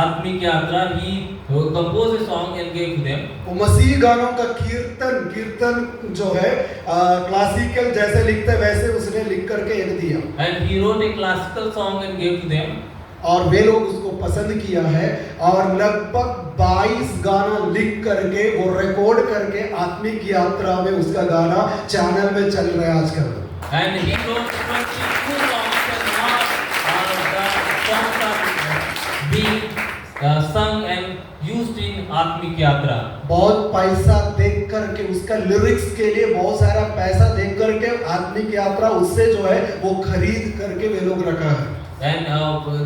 Atmik Yatra, he composed a song and gave to them. वो मसीह गानों का कीर्तन जो है क्लासिकल जैसे लिखते वैसे उसने लिख करके एक दिया। And he wrote a classical song and gave to them. और वे लोग उसको पसंद किया है और लगभग 22 गाना लिख करके वो रिकॉर्ड करके आत्मिक यात्रा में उसका गाना चैनल में चल रहा है आजकल। And he wrote 22 songs and now the songs are being sung and used in Atmik Yatra. बहुत पैसा देख करके उसका लिरिक्स के लिए बहुत सारा पैसा देख करके आत्मिक यात्रा उससे जो है वो खरीद करके वे लोग रखा है। And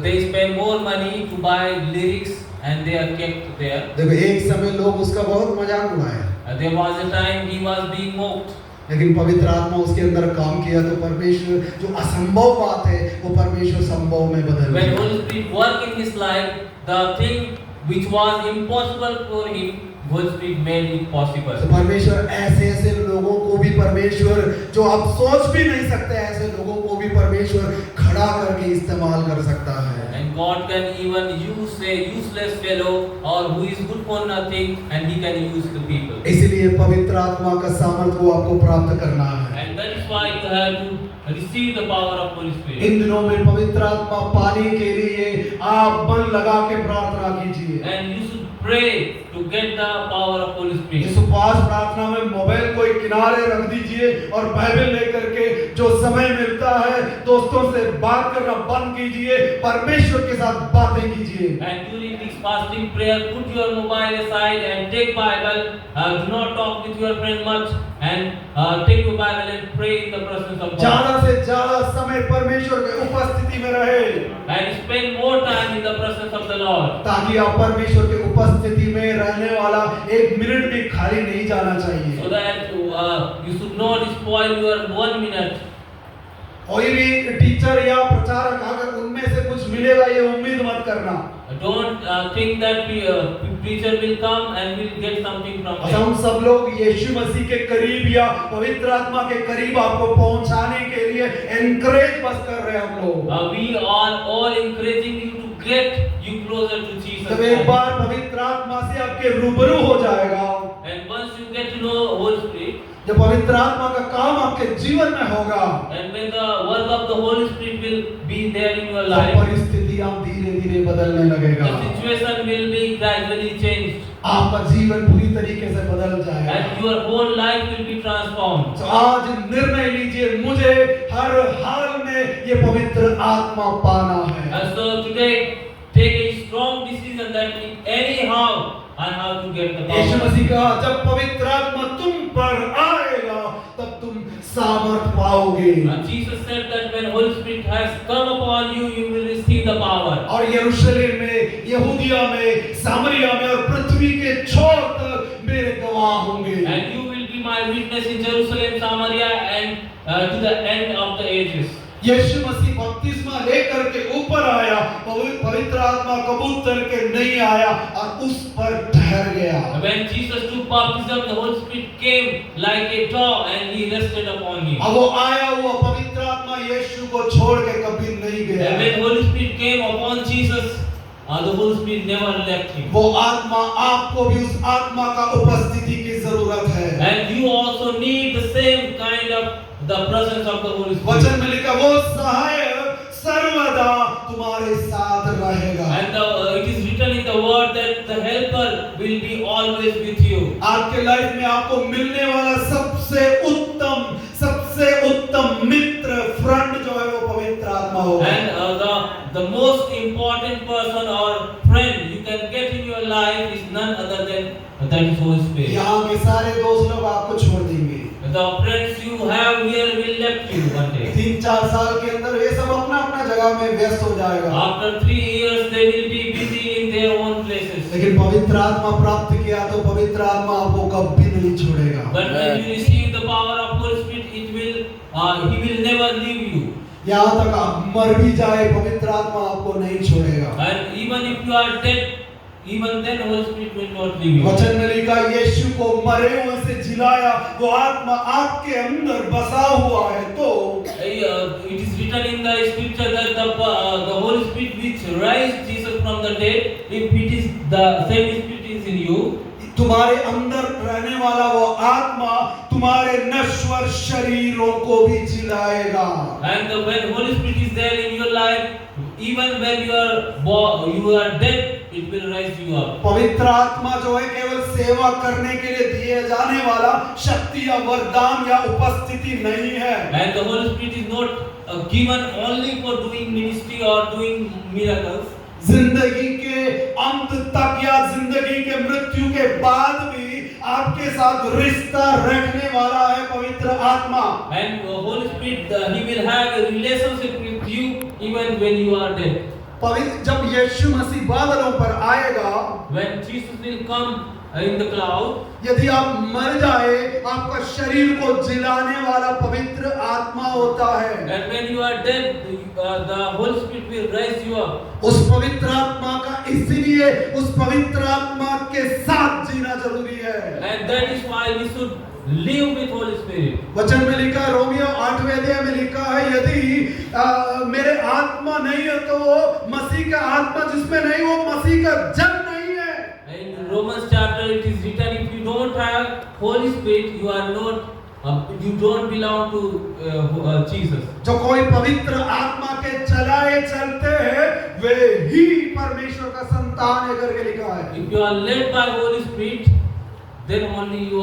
they spend more money to buy lyrics and they are kept there. देखो एक समय लोग उसका बहुत मजाक उड़ाए। There was a time he was being mocked. लेकिन पवित्र आत्मा उसके अंदर काम किया तो परमेश्वर जो असंभव बात है वो परमेश्वर संभव में बदल When दिया। Holy Spirit worked in his life, the thing which was impossible for him, Holy Spirit made it possible. तो परमेश्वर ऐसे लोगों को भी परमेश्वर जो आप सोच भी नहीं सकते ऐसे लोगों को भी परमेश्वर खड़ा करके इस्तेमाल कर सकता है। And God can even use a useless fellow or who is good for nothing, and He can use the people. इसलिए पवित्र आत्मा का सामर्थ्य को आपको प्राप्त करना है। And that is why you have to receive the power of Holy Spirit. इन दिनों में पवित्र आत्मा पाने के लिए आप मन लगा के प्रार्थना कीजिए। And you should pray to get the power of Holy Spirit. इस उपवास प्रार्थना में मोबाइल को एक किनारे रख दीजिए और बाइबल लेकर के जो समय मिलता है दोस्तों से बात करना बंद कीजिए, परमेश्वर के साथ बातें कीजिए। And during this fasting prayer, put your mobile aside and take Bible. Do not talk with your friend much, and take your Bible and pray in the presence of God. ज्यादा से ज्यादा समय परमेश्वर की उपस्थिति में रहे And spend more time in the presence of the Lord. ताकि आप परमेश्वर की उपस्थिति में रहने वाला एक मिनट भी खाली नहीं जाना चाहिए। So that you should not spoil your 1 minute. कोई भी टीचर या प्रचारक अगर उनमें से कुछ मिलेगा ये उम्मीद मत करना। Don't think that preacher will come and will get something from हम him. सब लोग यीशु मसीह के करीब या पवित्र आत्मा के करीब आपको पहुंचाने के लिए एनकरेज बस कर रहे हैं हम लोग। We are all encouraging you to get you closer to Jesus. जब एक बार पवित्र आत्मा से आपके रूबरू हो जाएगा, And once you get to know Holy Spirit, जब पवित्र आत्मा का काम आपके जीवन में होगा, and when the work of the Holy Spirit will be there in your तो life, परिस्थितियां धीरे-धीरे बदलने लगेगा। the situation will be gradually changed, आपका जीवन पूरी तरीके से बदल जाएगा। and your whole life will be transformed. तो आज निर्णय लीजिए मुझे हर हाल में ये पवित्र आत्मा पाना है। And so today, take a strong decision that anyhow I have to get the यीशु मसीह कहा जब पवित्र आत्मा तुम पर आएगा तब तुम सामर्थ पाओगे। Jesus said that when Holy Spirit has come upon you, you will receive the power. और यरूशलेम में, यहूदिया में, सामरिया में और पृथ्वी के छोर तक मेरे गवाह होंगे। And you will be my witness in Jerusalem, Samaria, and to the end of the ages. यीशु मसीह बपतिस्मा लेकर के ऊपर आया, पवित्र आत्मा कबूल करके नहीं आया और उस पर ठहर गया। When Jesus took baptism, the Holy Spirit came like a dove and he rested upon him. अब वो आया हुआ पवित्र आत्मा यीशु को छोड़ के कभी नहीं गया। And when Holy Spirit came upon Jesus, the Holy Spirit never left him. वो आत्मा, आपको भी उस आत्मा का उपस्थिति की जरूरत है। And you also need the same kind of the presence of the Holy Spirit. वचन में लिखा वो सहायक सर्वदा तुम्हारे साथ रहेगा। And it is written in the word that the helper will be always with you. आपके लाइफ में आपको मिलने वाला सबसे उत्तम मित्र, फ्रेंड जो है वो पवित्र आत्मा होगा। And the most important person or friend you can get in your life is none other than that is Holy Spirit. यहाँ के सारे दोस्त लोग आपको छोड़ देंगे। The friends you have here will left you one day. 3-4 साल के अंदर वे सब अपना जगह में व्यस्त हो जाएगा। After 3 years they will be busy in their own places. लेकिन पवित्र आत्मा प्राप्त किया तो पवित्र आत्मा आपको कभी नहीं छोड़ेगा। But when you receive the power of Holy Spirit, he will never leave you. यहाँ तक आप मर भी जाए पवित्र आत्मा आपको नहीं छोड़ेगा। And even if you are dead, even then Holy Spirit will not leave you. वचन में लिखा यीशु को मरे हुए से जिलाया, वो आत्मा आपके अंदर बसा हुआ है तो It is written in the scripture that the Holy Spirit which raised Jesus from the dead, if it is the same Spirit is in you, तुम्हारे अंदर रहने वाला वो आत्मा तुम्हारे नश्वर शरीरों को भी जिलाएगा। and when Holy Spirit is there in your life, even when you are dead, it will raise you up. पवित्र आत्मा जो है केवल सेवा करने के लिए दिए जाने वाला शक्ति या वरदान या उपस्थिति नहीं है। And the Holy Spirit is not given only for doing ministry or doing miracles. जिंदगी के अंत तक या जिंदगी के मृत्यु के बाद भी आपके साथ रिश्ता रखने वाला है पवित्र आत्मा। And the Holy Spirit, he will have a relationship with you even when you are dead. पवित्र जब यीशु मसीह बादलों पर आएगा, When Jesus will come in the cloud, यदि आप मर जाए आपका शरीर को जिलाने वाला पवित्र आत्मा होता है। and when you are dead, the Holy Spirit will raise you up. उस पवित्र आत्मा का इसलिए उस पवित्र आत्मा के साथ जीना जरूरी है। And that is why we should live with Holy Spirit. वचन में लिखा, रोमियो 8वें अध्याय में लिखा है, यदि मेरे आत्मा नहीं है तो वो मसीह का आत्मा जिसमें नहीं वो मसीह का जन नहीं है। In Romans chapter it is written, if you don't have Holy Spirit, you are not, you don't belong to Jesus. जो कोई पवित्र आत्मा के चलाए चलते हैं वे ही परमेश्वर का संतान है करके लिखा है। If you are led by Holy Spirit, then only you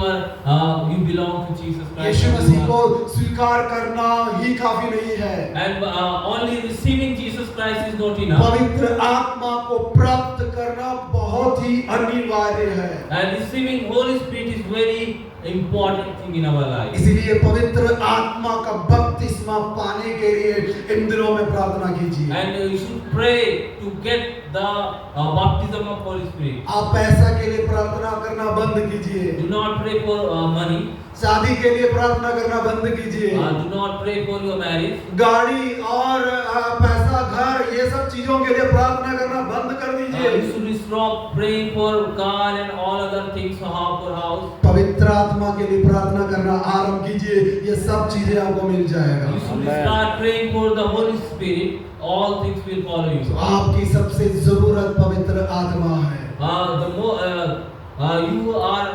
belong to Jesus Christ. यीशु मसीह को स्वीकार करना ही काफी नहीं है। And only receiving Jesus Christ is not enough. पवित्र आत्मा को प्राप्त करना बहुत ही अनिवार्य है। And receiving Holy Spirit is very important thing in our life. इसीलिए पवित्र आत्मा का बपतिस्मा पाने के लिए इन दिनों में प्रार्थना कीजिए। And you should pray to get the baptism of Holy Spirit. आप पैसा के लिए प्रार्थना करना बंद कीजिए। Do not pray for money. शादी के लिए प्रार्थना करना बंद कीजिए। Do not pray for your marriage. गाड़ी और पैसा, घर, ये सब चीजों के लिए प्रार्थना करना बंद कर You दीजिए। should stop praying for car and all other things for house. पवित्र आत्मा के लिए प्रार्थना करना आरंभ कीजिए, ये सब चीजें आपको मिल जाएगा। You should start praying for the Holy Spirit. All things will follow you. आपकी सबसे जरूरत पवित्र आत्मा है। The more you are,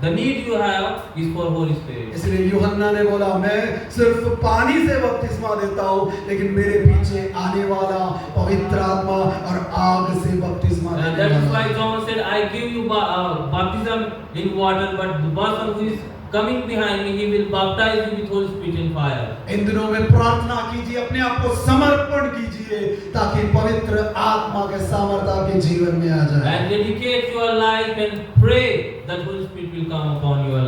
the need you have is for Holy Spirit. इसलिए यूहन्ना ने बोला, मैं सिर्फ पानी से बपतिस्मा देता हूँ, लेकिन मेरे पीछे आने वाला पवित्र आत्मा और आग से बपतिस्मा And देने that is वाला why है। John said, I give you baptism in water, but the person who is coming behind me, he will baptize you with Holy Spirit and fire. इन दिनों में प्रार्थना कीजिए, अपने आप को समर्पण कीजिए ताकि पवित्र आत्मा के सामर्थ्य आपके जीवन में आ जाए। And dedicate your life and pray that Holy Spirit will come upon your life.